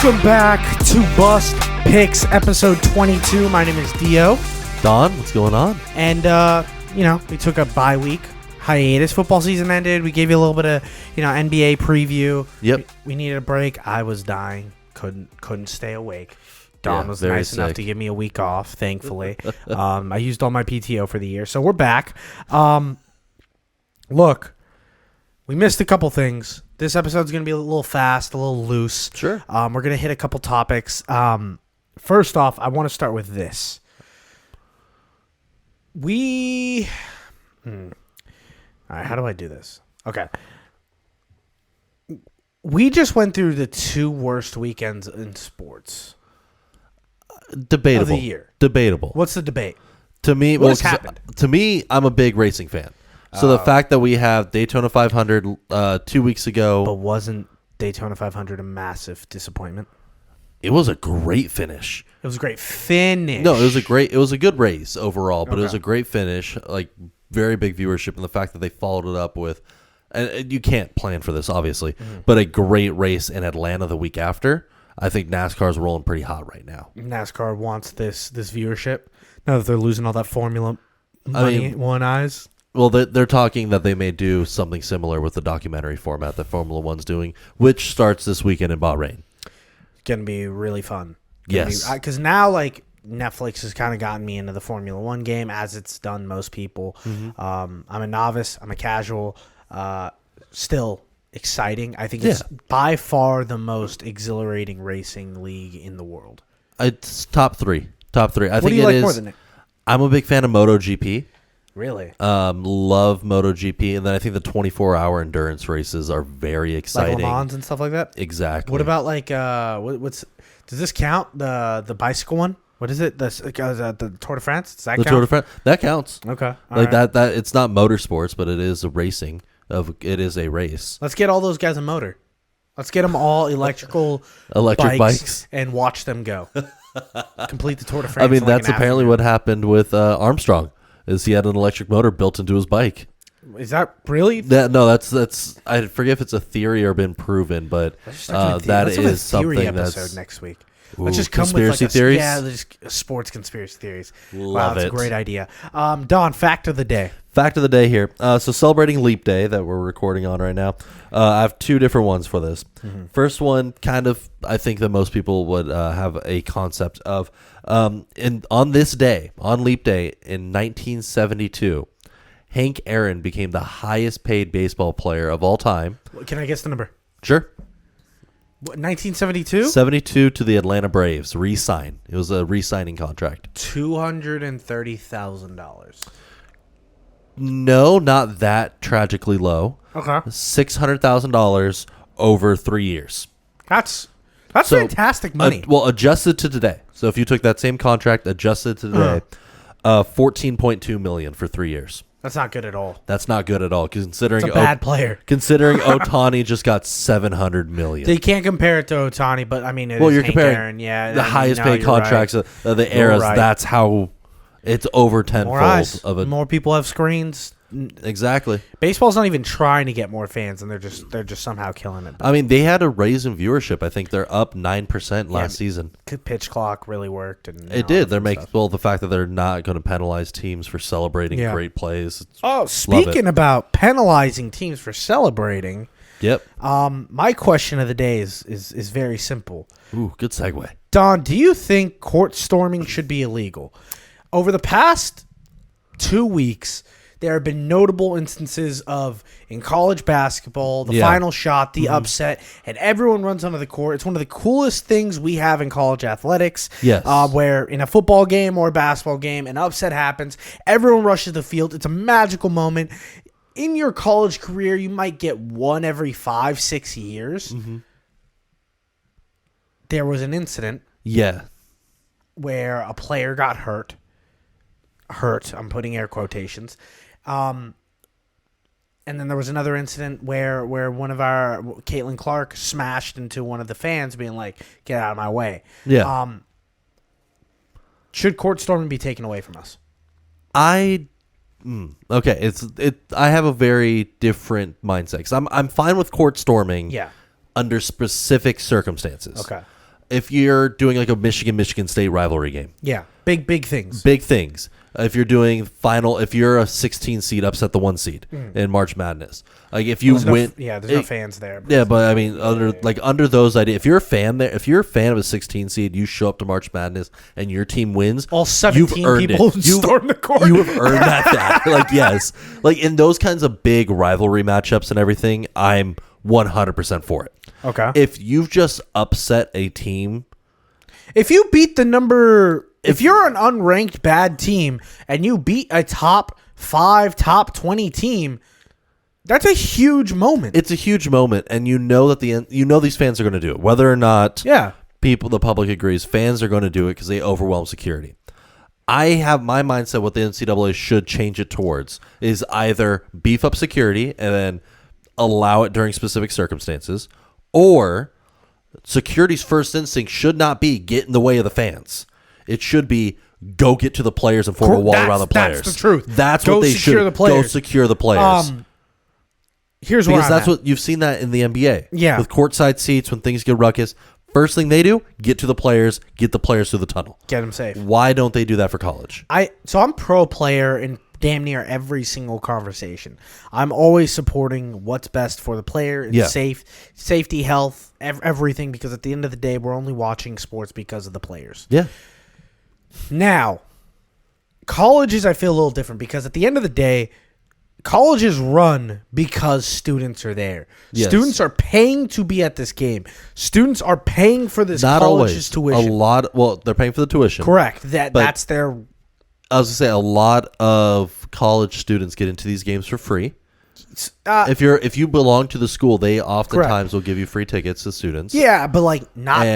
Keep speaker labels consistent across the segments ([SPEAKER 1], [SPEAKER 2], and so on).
[SPEAKER 1] Welcome back to Bust Picks, episode 22. My name is Dio.
[SPEAKER 2] Don, what's going on?
[SPEAKER 1] And, we took a bye week hiatus. Football season ended. We gave you a little bit of, NBA preview.
[SPEAKER 2] Yep.
[SPEAKER 1] We needed a break. I was dying. Couldn't stay awake. Don was
[SPEAKER 2] very
[SPEAKER 1] nice enough
[SPEAKER 2] sick.
[SPEAKER 1] to give me a week off, thankfully. I used all my PTO for the year. So we're back. Look, we missed a couple things. This episode's going to be a little fast, a little loose.
[SPEAKER 2] Sure.
[SPEAKER 1] We're going to hit a couple topics. First off, I want to start with this. All right, how do I do this? Okay. We just went through the two worst weekends in sports
[SPEAKER 2] Debatable.
[SPEAKER 1] of the year.
[SPEAKER 2] Debatable.
[SPEAKER 1] What's the debate?
[SPEAKER 2] To me,
[SPEAKER 1] What has happened?
[SPEAKER 2] To me, I'm a big racing fan. So the fact that we have Daytona 500 2 weeks ago,
[SPEAKER 1] But wasn't Daytona 500 a massive disappointment?
[SPEAKER 2] it was a great finish.
[SPEAKER 1] It was a great finish.
[SPEAKER 2] No, it was a good race overall, but it was
[SPEAKER 1] Okay.
[SPEAKER 2] a great finish, like very big viewership, and the fact that they followed it up with, and you can't plan for this obviously, but a great race in Atlanta the week after. I think NASCAR's rolling pretty hot right now.
[SPEAKER 1] NASCAR wants this viewership now that they're losing all that Formula money, one eyes.
[SPEAKER 2] Well, they're talking that they may do something similar with the documentary format that Formula One's doing, which starts this weekend in Bahrain.
[SPEAKER 1] Gonna be really fun.
[SPEAKER 2] Yes.
[SPEAKER 1] Because now Netflix has kind of gotten me into the Formula One game, as it's done most people. I'm a novice. I'm a casual. Still exciting. I think it's by far the most exhilarating racing league in the world.
[SPEAKER 2] It's top three. Top three. I
[SPEAKER 1] What
[SPEAKER 2] think
[SPEAKER 1] do you
[SPEAKER 2] it
[SPEAKER 1] like
[SPEAKER 2] is.
[SPEAKER 1] more than it?
[SPEAKER 2] I'm a big fan of MotoGP.
[SPEAKER 1] Really?
[SPEAKER 2] Love MotoGP, and then I think the 24-hour endurance races are very
[SPEAKER 1] Like
[SPEAKER 2] exciting.
[SPEAKER 1] Le Mans and stuff like that?
[SPEAKER 2] Exactly.
[SPEAKER 1] What about what's does this count, the bicycle one? What is it? The Tour de France? Does that
[SPEAKER 2] the
[SPEAKER 1] count?
[SPEAKER 2] Tour de France? That counts.
[SPEAKER 1] Okay. All
[SPEAKER 2] Like
[SPEAKER 1] right.
[SPEAKER 2] that. It's not motorsports, but it is a racing. It is a race.
[SPEAKER 1] Let's get all those guys a motor. Let's get them all electrical
[SPEAKER 2] Electric bikes.
[SPEAKER 1] and watch them go. Complete the Tour de France.
[SPEAKER 2] I mean,
[SPEAKER 1] in like
[SPEAKER 2] that's
[SPEAKER 1] an
[SPEAKER 2] apparently
[SPEAKER 1] afternoon.
[SPEAKER 2] what happened with Armstrong. Is he had an electric motor built into his bike?
[SPEAKER 1] Is that really?
[SPEAKER 2] That's I forget if it's a theory or been proven, but
[SPEAKER 1] Let's have
[SPEAKER 2] that
[SPEAKER 1] a
[SPEAKER 2] is
[SPEAKER 1] theory
[SPEAKER 2] something
[SPEAKER 1] episode
[SPEAKER 2] that's
[SPEAKER 1] next week.
[SPEAKER 2] Ooh,
[SPEAKER 1] Let's just come
[SPEAKER 2] conspiracy
[SPEAKER 1] with
[SPEAKER 2] theories?
[SPEAKER 1] Yeah, just sports conspiracy theories. Wow,
[SPEAKER 2] Love
[SPEAKER 1] that's
[SPEAKER 2] it.
[SPEAKER 1] a great idea. Don, fact of the day.
[SPEAKER 2] Fact of the day here. So celebrating Leap Day that we're recording on right now. I have two different ones for this. First one, kind of, I think that most people would have a concept of. On this day, on Leap Day in 1972, Hank Aaron became the highest paid baseball player of all time.
[SPEAKER 1] Can I guess the number?
[SPEAKER 2] Sure.
[SPEAKER 1] 1972?
[SPEAKER 2] 72 to the Atlanta Braves. Re-sign. It was a re-signing contract.
[SPEAKER 1] $230,000.
[SPEAKER 2] No, not that tragically low.
[SPEAKER 1] Okay.
[SPEAKER 2] $600,000 over 3 years.
[SPEAKER 1] That's
[SPEAKER 2] So,
[SPEAKER 1] fantastic money.
[SPEAKER 2] Adjusted to today. So if you took that same contract, adjusted to today, $14.2 million for 3 years.
[SPEAKER 1] That's not good at all.
[SPEAKER 2] That's not good at all, considering
[SPEAKER 1] It's a bad player.
[SPEAKER 2] Considering Ohtani just got $700 million.
[SPEAKER 1] They can't compare it to Ohtani, but I mean,
[SPEAKER 2] you're
[SPEAKER 1] Hank
[SPEAKER 2] comparing
[SPEAKER 1] Aaron, yeah,
[SPEAKER 2] the highest paid contracts of the eras.
[SPEAKER 1] right.
[SPEAKER 2] That's how it's over tenfold
[SPEAKER 1] More eyes,
[SPEAKER 2] of a
[SPEAKER 1] more people have screens.
[SPEAKER 2] exactly.
[SPEAKER 1] Baseball's not even trying to get more fans, and they're just somehow killing it.
[SPEAKER 2] I mean, they had a raise in viewership. I think they're up 9% last season.
[SPEAKER 1] Pitch clock really worked, and
[SPEAKER 2] It did. They're making the fact that they're not going to penalize teams for celebrating
[SPEAKER 1] Yeah.
[SPEAKER 2] great plays.
[SPEAKER 1] Oh, speaking about penalizing teams for celebrating,
[SPEAKER 2] Yep.
[SPEAKER 1] my question of the day is very simple.
[SPEAKER 2] Ooh, good segue.
[SPEAKER 1] Don, do you think court storming should be illegal? Over the past 2 weeks, there have been notable instances of, in college basketball, the final shot, the upset, and everyone runs onto the court. It's one of the coolest things we have in college athletics.
[SPEAKER 2] Yes.
[SPEAKER 1] Where in a football game or a basketball game, an upset happens, everyone rushes the field. It's a magical moment. In your college career, you might get one every 5-6 years. There was an incident
[SPEAKER 2] Yeah.
[SPEAKER 1] where a player got hurt. I'm putting air quotations. And then there was another incident where one of our Caitlin Clark smashed into one of the fans, being like, "Get out of my way."
[SPEAKER 2] Yeah.
[SPEAKER 1] Should court storming be taken away from us?
[SPEAKER 2] Okay. I have a very different mindset. 'Cause I'm fine with court storming.
[SPEAKER 1] Yeah.
[SPEAKER 2] Under specific circumstances.
[SPEAKER 1] Okay.
[SPEAKER 2] if you're doing like a Michigan State rivalry game,
[SPEAKER 1] Yeah, big things.
[SPEAKER 2] big things. If you're doing if you're a 16 seed upset the 1 seed in March Madness, like if you win,
[SPEAKER 1] There's no fans there.
[SPEAKER 2] yeah, but I mean, under those ideas, if you're a fan there, if you're a fan of a 16 seed, you show up to March Madness and your team wins,
[SPEAKER 1] All 17 people storm the court.
[SPEAKER 2] You have earned that. Like yes, like in those kinds of big rivalry matchups and everything, I'm 100% for it.
[SPEAKER 1] Okay.
[SPEAKER 2] If you've just upset a team,
[SPEAKER 1] If you beat if you're an unranked bad team and you beat a top 5, top 20 team, that's a huge moment.
[SPEAKER 2] it's a huge moment, and you know that these fans are going to do it, whether or not the public agrees. Fans are going to do it because they overwhelm security. I have my mindset what the NCAA should change it towards is either beef up security and then allow it during specific circumstances, or security's first instinct should not be get in the way of the fans. It should be go get to the players and form a wall around the players.
[SPEAKER 1] That's the truth.
[SPEAKER 2] That's
[SPEAKER 1] Go
[SPEAKER 2] what they
[SPEAKER 1] secure
[SPEAKER 2] should
[SPEAKER 1] the players.
[SPEAKER 2] go secure the players.
[SPEAKER 1] Here's where
[SPEAKER 2] Because
[SPEAKER 1] I'm
[SPEAKER 2] that's
[SPEAKER 1] at.
[SPEAKER 2] what you've seen that in the NBA.
[SPEAKER 1] Yeah.
[SPEAKER 2] With courtside seats when things get ruckus, first thing they do, get to the players, get the players through the tunnel.
[SPEAKER 1] Get them safe.
[SPEAKER 2] Why don't they do that for college?
[SPEAKER 1] So I'm pro player in damn near every single conversation. I'm always supporting what's best for the player and
[SPEAKER 2] Yeah.
[SPEAKER 1] safety, health, everything, because at the end of the day, we're only watching sports because of the players.
[SPEAKER 2] Yeah.
[SPEAKER 1] Now, colleges, I feel a little different because at the end of the day, colleges run because students are there.
[SPEAKER 2] Yes.
[SPEAKER 1] Students are paying to be at this game. Students are paying for this
[SPEAKER 2] Not
[SPEAKER 1] college's
[SPEAKER 2] always.
[SPEAKER 1] tuition.
[SPEAKER 2] Well, they're paying for the tuition.
[SPEAKER 1] Correct.
[SPEAKER 2] But-
[SPEAKER 1] That's their.
[SPEAKER 2] I was going to say a lot of college students get into these games for free. If you belong to the school, they oftentimes will give you free tickets to students.
[SPEAKER 1] Yeah, but like not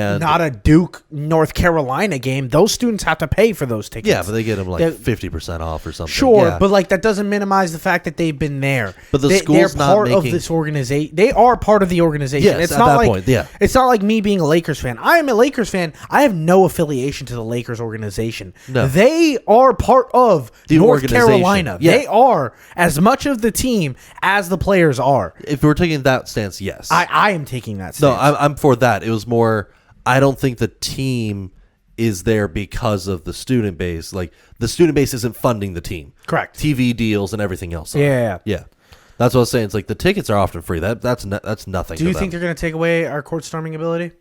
[SPEAKER 1] a Duke, North Carolina game. Those students have to pay for those tickets.
[SPEAKER 2] Yeah, but they get them like 50% off or something.
[SPEAKER 1] Sure,
[SPEAKER 2] Yeah.
[SPEAKER 1] but like that doesn't minimize the fact that they've been there.
[SPEAKER 2] But the
[SPEAKER 1] they're
[SPEAKER 2] school's not
[SPEAKER 1] part of
[SPEAKER 2] making-
[SPEAKER 1] this organization. They are part of the organization.
[SPEAKER 2] Yes,
[SPEAKER 1] it's
[SPEAKER 2] at
[SPEAKER 1] not
[SPEAKER 2] that
[SPEAKER 1] like
[SPEAKER 2] point, yeah.
[SPEAKER 1] It's not like me being a Lakers fan. I am a Lakers fan. I have no affiliation to the Lakers organization.
[SPEAKER 2] No.
[SPEAKER 1] They are part of
[SPEAKER 2] The
[SPEAKER 1] North
[SPEAKER 2] organization.
[SPEAKER 1] Carolina.
[SPEAKER 2] Yeah.
[SPEAKER 1] They are as much of the team as the players are.
[SPEAKER 2] If we're taking that stance, yes.
[SPEAKER 1] I am taking that
[SPEAKER 2] No,
[SPEAKER 1] stance.
[SPEAKER 2] I'm for that. It was more, I don't think the team is there because of the student base. Like, the student base isn't funding the team.
[SPEAKER 1] Correct.
[SPEAKER 2] TV deals and everything else.
[SPEAKER 1] Yeah.
[SPEAKER 2] Yeah. That's what I was saying. It's like the tickets are often free. That's nothing.
[SPEAKER 1] Do you
[SPEAKER 2] to
[SPEAKER 1] think
[SPEAKER 2] them.
[SPEAKER 1] they're going to take away our court storming ability?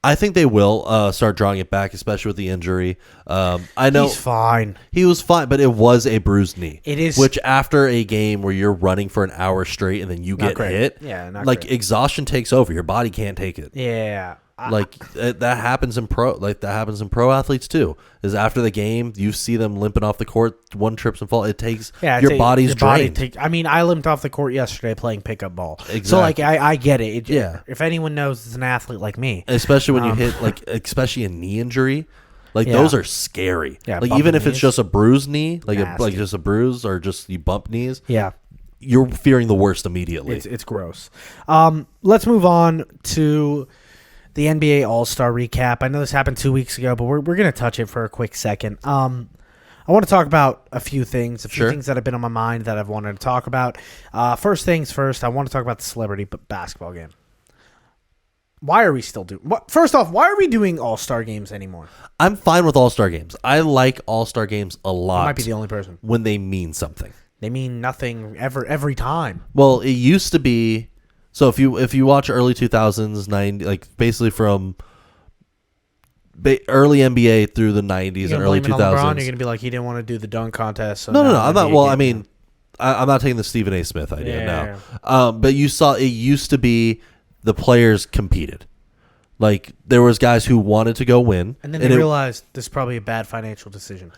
[SPEAKER 2] I think they will start drawing it back, especially with the injury. I know
[SPEAKER 1] He's fine.
[SPEAKER 2] he was fine, but it was a bruised knee.
[SPEAKER 1] It is-
[SPEAKER 2] which after a game where you're running for an hour straight and then you get
[SPEAKER 1] great.
[SPEAKER 2] hit,
[SPEAKER 1] Yeah, not
[SPEAKER 2] like
[SPEAKER 1] great.
[SPEAKER 2] exhaustion takes over. Your body can't take it.
[SPEAKER 1] Yeah.
[SPEAKER 2] Like that happens in pro athletes too. Is after the game you see them limping off the court, one trips and fall. It takes your body's drained.
[SPEAKER 1] I limped off the court yesterday playing pickup ball.
[SPEAKER 2] Exactly.
[SPEAKER 1] So like I get it.
[SPEAKER 2] Yeah.
[SPEAKER 1] If anyone knows it's an athlete like me,
[SPEAKER 2] Especially when you hit especially a knee injury. Like
[SPEAKER 1] Yeah.
[SPEAKER 2] those are scary.
[SPEAKER 1] Yeah,
[SPEAKER 2] like
[SPEAKER 1] bumping
[SPEAKER 2] even if it's
[SPEAKER 1] knees.
[SPEAKER 2] just a bruised knee, like
[SPEAKER 1] Nasty.
[SPEAKER 2] just a bruise or just you bump knees,
[SPEAKER 1] yeah,
[SPEAKER 2] you're fearing the worst immediately.
[SPEAKER 1] it's gross. Let's move on to the NBA All-Star recap. I know this happened 2 weeks ago, but we're going to touch it for a quick second. I want to talk about a few things,
[SPEAKER 2] Sure.
[SPEAKER 1] things that have been on my mind that I've wanted to talk about. First things first, I want to talk about the celebrity basketball game. Why are we still doing? First off, why are we doing All-Star games anymore?
[SPEAKER 2] I'm fine with All-Star games. I like All-Star games a lot.
[SPEAKER 1] I might be the only person.
[SPEAKER 2] when they mean something.
[SPEAKER 1] They mean nothing every time.
[SPEAKER 2] Well, it used to be. So if you watch early 2000s, 90, like basically from early NBA through the 90s and early 2000s.
[SPEAKER 1] LeBron, you're gonna be like he didn't want to do the dunk contest. So
[SPEAKER 2] No.
[SPEAKER 1] now
[SPEAKER 2] I'm
[SPEAKER 1] the
[SPEAKER 2] not.
[SPEAKER 1] NBA
[SPEAKER 2] Well,
[SPEAKER 1] game-
[SPEAKER 2] I mean, I'm not taking the Stephen A. Smith idea
[SPEAKER 1] Yeah.
[SPEAKER 2] now. But you saw it used to be the players competed. Like there was guys who wanted to go win,
[SPEAKER 1] and then they realized this is probably a bad financial decision.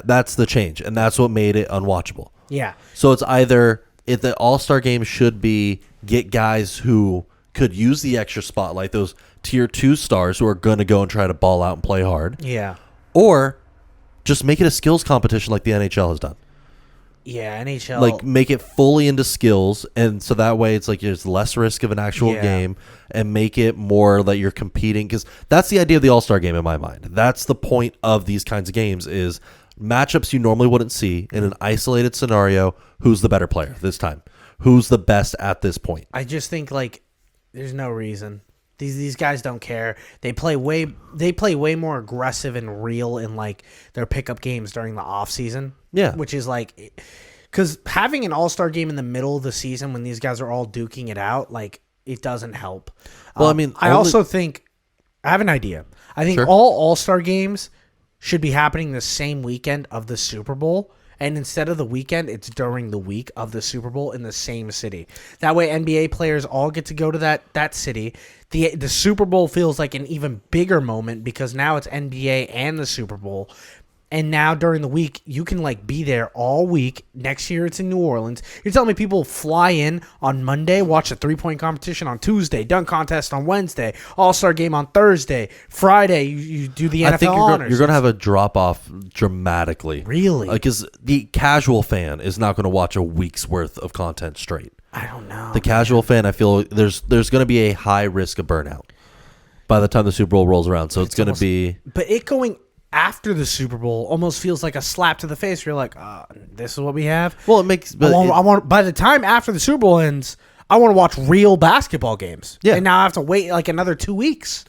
[SPEAKER 2] That's the change, and that's what made it unwatchable.
[SPEAKER 1] Yeah,
[SPEAKER 2] So it's either if the All-Star game should be get guys who could use the extra spotlight, those tier 2 stars who are going to go and try to ball out and play hard,
[SPEAKER 1] yeah,
[SPEAKER 2] or just make it a skills competition like the NHL has done.
[SPEAKER 1] yeah. NHL,
[SPEAKER 2] Like make it fully into skills, and so that way it's like there's less risk of an actual
[SPEAKER 1] Yeah.
[SPEAKER 2] game, and make it more that you're competing, because that's the idea of the All-Star game in my mind. That's the point of these kinds of games is matchups you normally wouldn't see in an isolated scenario. Who's the better player this time? Who's the best at this point?
[SPEAKER 1] I just think like there's no reason. These guys don't care. They play way more aggressive and real in like their pickup games during the off season.
[SPEAKER 2] Yeah.
[SPEAKER 1] Which is like, because having an all-star game in the middle of the season when these guys are all duking it out, like, it doesn't help.
[SPEAKER 2] Well, I mean,
[SPEAKER 1] I also think, I have an idea. I think
[SPEAKER 2] Sure.
[SPEAKER 1] all all-star games should be happening the same weekend of the Super Bowl. And instead of the weekend, it's during the week of the Super Bowl in the same city. That way, NBA players all get to go to that city. The Super Bowl feels like an even bigger moment because now it's NBA and the Super Bowl. And now during the week, you can like be there all week. Next year, it's in New Orleans. You're telling me people fly in on Monday, watch a 3-point competition on Tuesday, dunk contest on Wednesday, All-Star game on Thursday, Friday, you do the NFL
[SPEAKER 2] I think
[SPEAKER 1] honors.
[SPEAKER 2] you're going to have a drop off dramatically.
[SPEAKER 1] Really?
[SPEAKER 2] Because the casual fan is not going to watch a week's worth of content straight.
[SPEAKER 1] I don't know.
[SPEAKER 2] The casual fan, I feel there's going to be a high risk of burnout by the time the Super Bowl rolls around. So it's going to be.
[SPEAKER 1] But it going after the Super Bowl almost feels like a slap to the face. You're like, this is what we have.
[SPEAKER 2] Well, it makes. But
[SPEAKER 1] I want. By the time after the Super Bowl ends, I want to watch real basketball games.
[SPEAKER 2] Yeah.
[SPEAKER 1] And now I have to wait like another 2 weeks.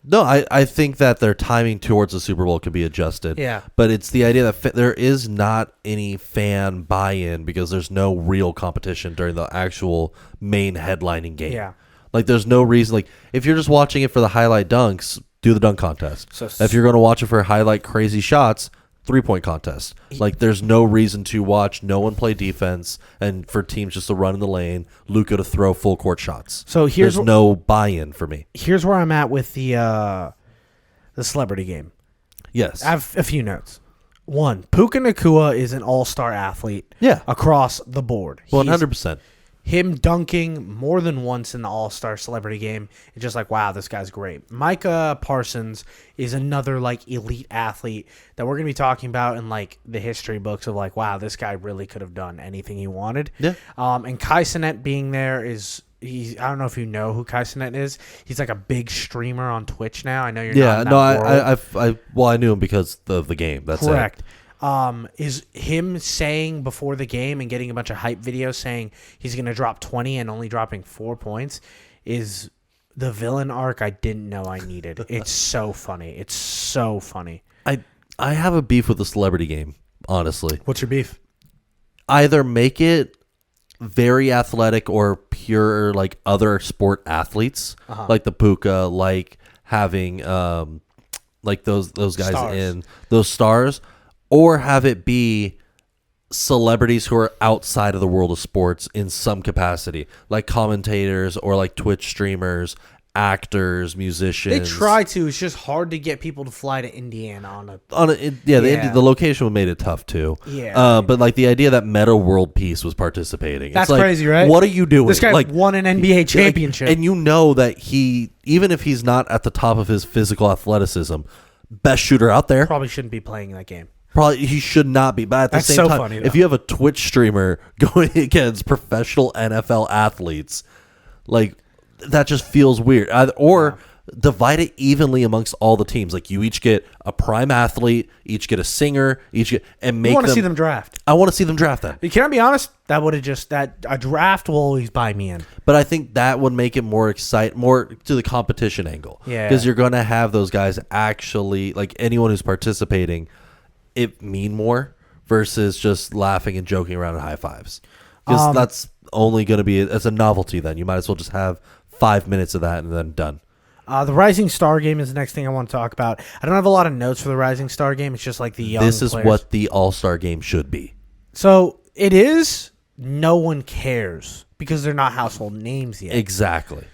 [SPEAKER 2] No, I think that their timing towards the Super Bowl could be adjusted.
[SPEAKER 1] Yeah.
[SPEAKER 2] But it's the idea that there is not any fan buy-in because there's no real competition during the actual main headlining game.
[SPEAKER 1] Yeah.
[SPEAKER 2] Like, there's no reason. Like, if you're just watching it for the highlight dunks, do the dunk contest.
[SPEAKER 1] So-
[SPEAKER 2] if you're going to watch it for highlight crazy shots, 3-point contest. Like, there's no reason to watch no one play defense and for teams just to run in the lane, Luka to throw full court shots.
[SPEAKER 1] So here's
[SPEAKER 2] there's no buy-in for me.
[SPEAKER 1] Here's where I'm at with the celebrity game.
[SPEAKER 2] Yes.
[SPEAKER 1] I have a few notes. One, Puka Nacua is an all-star athlete.
[SPEAKER 2] Yeah.
[SPEAKER 1] Across the board.
[SPEAKER 2] 100%.
[SPEAKER 1] Him dunking more than once in the All-Star Celebrity Game, it's just like, wow, this guy's great. Micah Parsons is another like elite athlete that we're gonna be talking about in like the history books of like, wow, this guy really could have done anything he wanted.
[SPEAKER 2] Yeah.
[SPEAKER 1] And Kai Cenat being there is I don't know if you know who Kai Cenat is. He's like a big streamer on Twitch now. I know you're not in that world.
[SPEAKER 2] I knew him because of the game. That's
[SPEAKER 1] Correct.
[SPEAKER 2] it.
[SPEAKER 1] Is him saying before the game and getting a bunch of hype videos saying he's going to drop 20 and only dropping 4 points is the villain arc I didn't know I needed. It's so funny. It's so funny.
[SPEAKER 2] I have a beef with the celebrity game, honestly.
[SPEAKER 1] What's your beef?
[SPEAKER 2] Either make it very athletic or pure like other sport athletes, like the Puka, like having like those guys
[SPEAKER 1] Stars.
[SPEAKER 2] in those stars, or have it be celebrities who are outside of the world of sports in some capacity, like commentators or like Twitch streamers, actors, musicians.
[SPEAKER 1] They try to. It's just hard to get people to fly to Indiana on a.
[SPEAKER 2] The location made it tough too.
[SPEAKER 1] Yeah.
[SPEAKER 2] But like the idea that Meta World Peace was participating.
[SPEAKER 1] That's
[SPEAKER 2] it's like,
[SPEAKER 1] crazy, right?
[SPEAKER 2] What are you doing?
[SPEAKER 1] This guy
[SPEAKER 2] like,
[SPEAKER 1] won an NBA championship.
[SPEAKER 2] and you know that he, even if he's not at the top of his physical athleticism, best shooter out there.
[SPEAKER 1] Probably shouldn't be playing that game.
[SPEAKER 2] Probably he should not be. But at the
[SPEAKER 1] That's
[SPEAKER 2] same
[SPEAKER 1] so
[SPEAKER 2] time,
[SPEAKER 1] funny, though.
[SPEAKER 2] if you have a Twitch streamer going against professional NFL athletes, like that just feels weird. Or divide it evenly amongst all the teams. Like you each get a prime athlete, each get a singer, and make.
[SPEAKER 1] You want to see them draft?
[SPEAKER 2] I want to see them draft that.
[SPEAKER 1] Can I be honest? That would have just a draft will always buy me in.
[SPEAKER 2] But I think that would make it more to the competition angle.
[SPEAKER 1] Yeah.
[SPEAKER 2] Because you're going to have those guys actually, like anyone who's participating, it mean more versus just laughing and joking around in high fives. Because that's only going to be as a novelty then. You might as well just have 5 minutes of that and then done.
[SPEAKER 1] The Rising Star game is the next thing I want to talk about. I don't have a lot of notes for the Rising Star game. It's just like the young
[SPEAKER 2] This is
[SPEAKER 1] players.
[SPEAKER 2] what the All-Star game should be.
[SPEAKER 1] So it is. No one cares because they're not household names yet.
[SPEAKER 2] Exactly.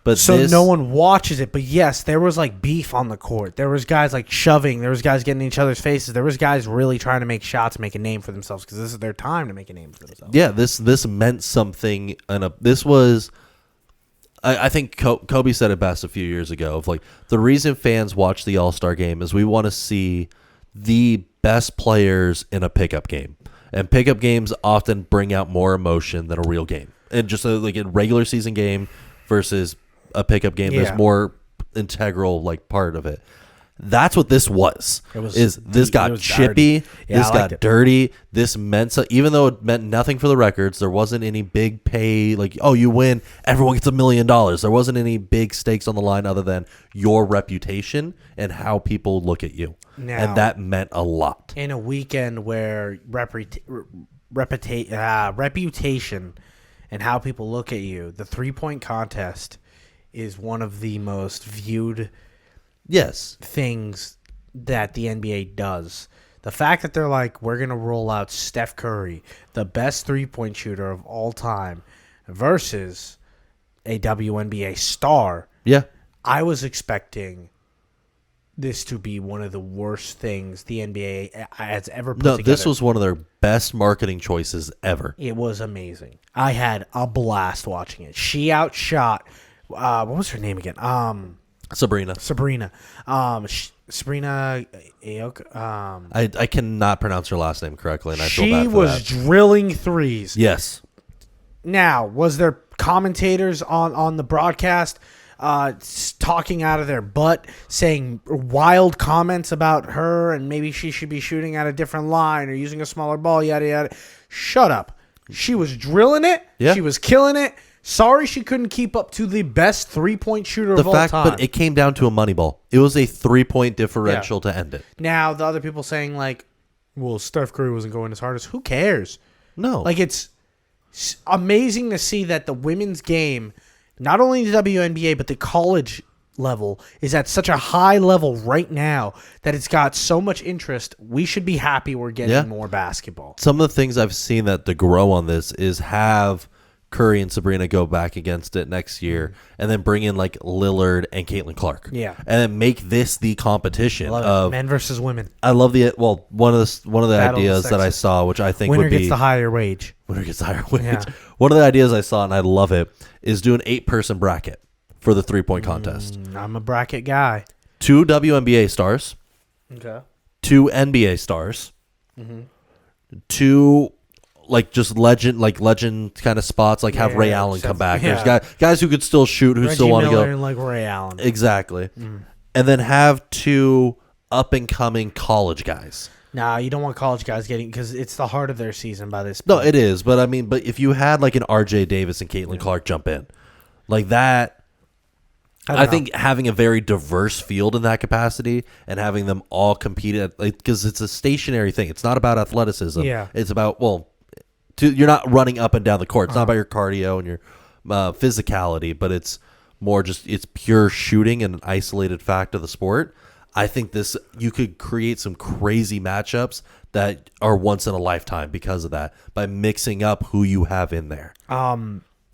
[SPEAKER 2] But
[SPEAKER 1] So no one watches it. But yes, there was like beef on the court. There was guys like shoving. There was guys getting in each other's faces. There was guys really trying to make shots, make a name for themselves because this is their time to make a name for themselves.
[SPEAKER 2] Yeah, this meant something. And this was... I think Kobe said it best a few years ago of like the reason fans watch the All-Star game is we want to see the best players in a pickup game. And pickup games often bring out more emotion than a real game. And just like a regular season game versus a pickup game,
[SPEAKER 1] Yeah.
[SPEAKER 2] there's more integral like part of it. That's what this was. This got chippy.
[SPEAKER 1] Yeah,
[SPEAKER 2] this
[SPEAKER 1] I
[SPEAKER 2] got
[SPEAKER 1] liked it.
[SPEAKER 2] dirty. This meant even though it meant nothing for the records, there wasn't any big pay. Like, oh, you win, everyone gets $1 million. There wasn't any big stakes on the line other than your reputation and how people look at you, and that meant a lot.
[SPEAKER 1] In a weekend where reputation and how people look at you, the 3-point contest is one of the most viewed things that the NBA does. The fact that they're like, we're going to roll out Steph Curry, the best 3-point shooter of all time, versus a WNBA star.
[SPEAKER 2] Yeah.
[SPEAKER 1] I was expecting this to be one of the worst things the NBA has ever put together.
[SPEAKER 2] This was one of their best marketing choices ever.
[SPEAKER 1] It was amazing. I had a blast watching it. She outshot, what was her name again?
[SPEAKER 2] Sabrina.
[SPEAKER 1] Sabrina Aoka.
[SPEAKER 2] I cannot pronounce her last name correctly, and I feel
[SPEAKER 1] She
[SPEAKER 2] bad for
[SPEAKER 1] was
[SPEAKER 2] that.
[SPEAKER 1] drilling threes.
[SPEAKER 2] Yes.
[SPEAKER 1] Now, was there commentators on the broadcast talking out of their butt, saying wild comments about her and maybe she should be shooting at a different line or using a smaller ball, yada, yada? Shut up. She was drilling it.
[SPEAKER 2] Yeah.
[SPEAKER 1] She was killing it. Sorry she couldn't keep up to the best 3-point shooter of all time.
[SPEAKER 2] But it came down to a money ball. It was a 3-point differential to end it.
[SPEAKER 1] Now, the other people saying, like, well, Steph Curry wasn't going as hard as... Who cares?
[SPEAKER 2] No.
[SPEAKER 1] Like, it's amazing to see that the women's game, not only the WNBA, but the college level, is at such a high level right now that it's got so much interest. We should be happy we're getting more basketball.
[SPEAKER 2] Some of the things I've seen that to grow on this is have Curry and Sabrina go back against it next year, and then bring in like Lillard and Caitlin Clark.
[SPEAKER 1] Yeah.
[SPEAKER 2] And then make this the competition of
[SPEAKER 1] men versus women.
[SPEAKER 2] I love one of the
[SPEAKER 1] Battle of the
[SPEAKER 2] ideas that I
[SPEAKER 1] sexes.
[SPEAKER 2] saw, which I think
[SPEAKER 1] Winner
[SPEAKER 2] would be
[SPEAKER 1] gets the higher wage.
[SPEAKER 2] winner gets the higher wage.
[SPEAKER 1] Yeah.
[SPEAKER 2] One of the ideas I saw, and I love it, is do an 8-person bracket for the 3-point contest.
[SPEAKER 1] I'm a bracket guy.
[SPEAKER 2] 2 WNBA stars,
[SPEAKER 1] Okay.
[SPEAKER 2] 2 NBA stars, 2 just legend kind of spots, like have
[SPEAKER 1] Yeah,
[SPEAKER 2] Ray Allen
[SPEAKER 1] except-
[SPEAKER 2] come back.
[SPEAKER 1] yeah.
[SPEAKER 2] There's guys who could still shoot, who
[SPEAKER 1] Reggie
[SPEAKER 2] still want to
[SPEAKER 1] Miller
[SPEAKER 2] go.
[SPEAKER 1] and like Ray Allen.
[SPEAKER 2] Exactly. And then have 2 up and coming college guys.
[SPEAKER 1] Nah, you don't want college guys getting, because it's the heart of their season by this
[SPEAKER 2] No,
[SPEAKER 1] point.
[SPEAKER 2] it is, but I mean, if you had like an RJ Davis and Caitlin Clark jump in, like that, I think having a very diverse field in that capacity and having them all compete at, because it's a stationary thing. It's not about athleticism.
[SPEAKER 1] Yeah.
[SPEAKER 2] It's about, you're not running up and down the court. It's not about your cardio and your physicality, but it's more just, it's pure shooting and an isolated fact of the sport. I think you could create some crazy matchups that are once in a lifetime because of that, by mixing up who you have in there.
[SPEAKER 1] I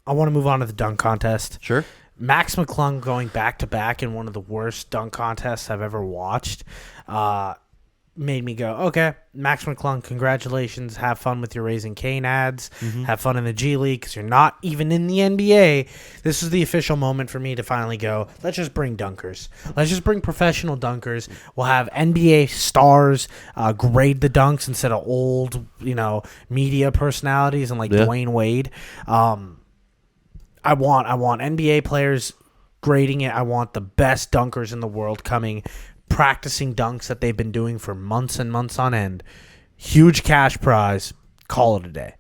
[SPEAKER 1] want to move on to the dunk contest.
[SPEAKER 2] Sure.
[SPEAKER 1] Max McClung going back to back in one of the worst dunk contests I've ever watched made me go, okay, Max McClung, congratulations. Have fun with your Raising Cane ads. Have fun in the G League, because you're not even in the NBA. This is the official moment for me to finally go, let's just bring dunkers. Let's just bring professional dunkers. We'll have NBA stars grade the dunks instead of old, media personalities and like Dwayne Wade. I want NBA players grading it. I want the best dunkers in the world coming, practicing dunks that they've been doing for months and months on end. Huge cash prize. Call it a day.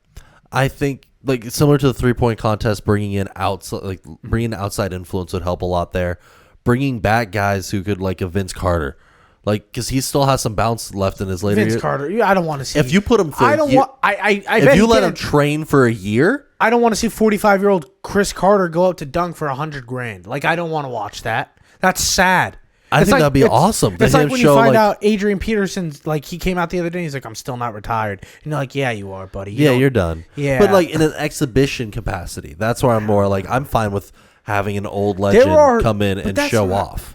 [SPEAKER 2] I think, similar to the 3-point contest, bringing in outside influence would help a lot there. Bringing back guys who could, like a Vince Carter, because he still has some bounce left in his later
[SPEAKER 1] Vince
[SPEAKER 2] years.
[SPEAKER 1] Carter. I don't want to see.
[SPEAKER 2] If you put him for
[SPEAKER 1] I don't want.
[SPEAKER 2] if you let him train for a year,
[SPEAKER 1] I don't want to see 45-year-old Chris Carter go out to dunk for $100,000. Like, I don't want to watch that. That's sad.
[SPEAKER 2] I think that'd be awesome.
[SPEAKER 1] It's like when you find out Adrian Peterson's, he came out the other day and he's like, I'm still not retired. And you're like, yeah, you are, buddy.
[SPEAKER 2] You're done.
[SPEAKER 1] Yeah.
[SPEAKER 2] But in an exhibition capacity, that's where I'm more I'm fine with having an old legend come in and show off.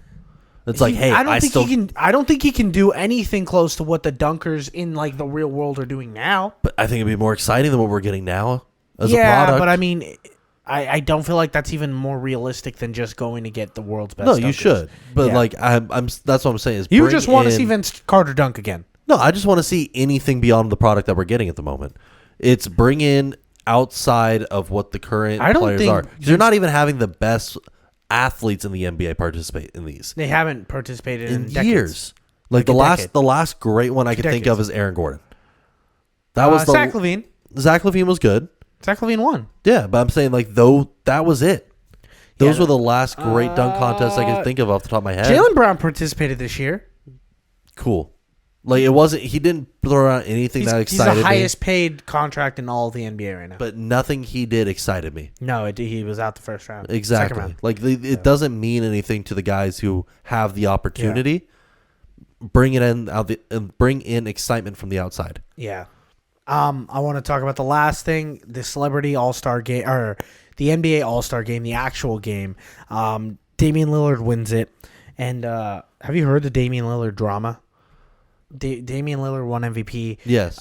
[SPEAKER 2] It's I
[SPEAKER 1] don't think he can do anything close to what the dunkers in the real world are doing now.
[SPEAKER 2] But I think it'd be more exciting than what we're getting now as a
[SPEAKER 1] yeah,
[SPEAKER 2] product.
[SPEAKER 1] but I mean, I don't feel like that's even more realistic than just going to get the world's best.
[SPEAKER 2] No,
[SPEAKER 1] dunkers.
[SPEAKER 2] you should. But
[SPEAKER 1] Yeah.
[SPEAKER 2] I'm that's what I'm saying is
[SPEAKER 1] You just want to see Vince Carter dunk again.
[SPEAKER 2] No, I just want to see anything beyond the product that we're getting at the moment. It's bring in outside of what the current players are. 'Cause you're not even having the best athletes in the NBA participate in these
[SPEAKER 1] They haven't participated in
[SPEAKER 2] in
[SPEAKER 1] decades.
[SPEAKER 2] years. Like
[SPEAKER 1] decade.
[SPEAKER 2] the last great one I could think of
[SPEAKER 1] decades.
[SPEAKER 2] is Aaron Gordon. That was
[SPEAKER 1] Zach LaVine.
[SPEAKER 2] Zach LaVine was good.
[SPEAKER 1] Zach LaVine won.
[SPEAKER 2] Yeah, but I'm saying like though that was it. Those
[SPEAKER 1] Yeah.
[SPEAKER 2] were the last great dunk contests I could think of off the top of my head.
[SPEAKER 1] Jaylen Brown participated this year.
[SPEAKER 2] Cool. Like it wasn't. He didn't throw out anything that
[SPEAKER 1] He's
[SPEAKER 2] excited
[SPEAKER 1] the
[SPEAKER 2] me.
[SPEAKER 1] highest paid contract in all of the NBA right now.
[SPEAKER 2] But nothing he did excited me.
[SPEAKER 1] No, he was out the first round.
[SPEAKER 2] Exactly.
[SPEAKER 1] Second round.
[SPEAKER 2] Like it doesn't mean anything to the guys who have the opportunity. Bring in excitement from the outside.
[SPEAKER 1] Yeah. I want to talk about the last thing, the Celebrity All-Star game, or the NBA All-Star game, the actual game. Damian Lillard wins it. And have you heard the Damian Lillard drama? Damian Lillard won MVP.
[SPEAKER 2] Yes.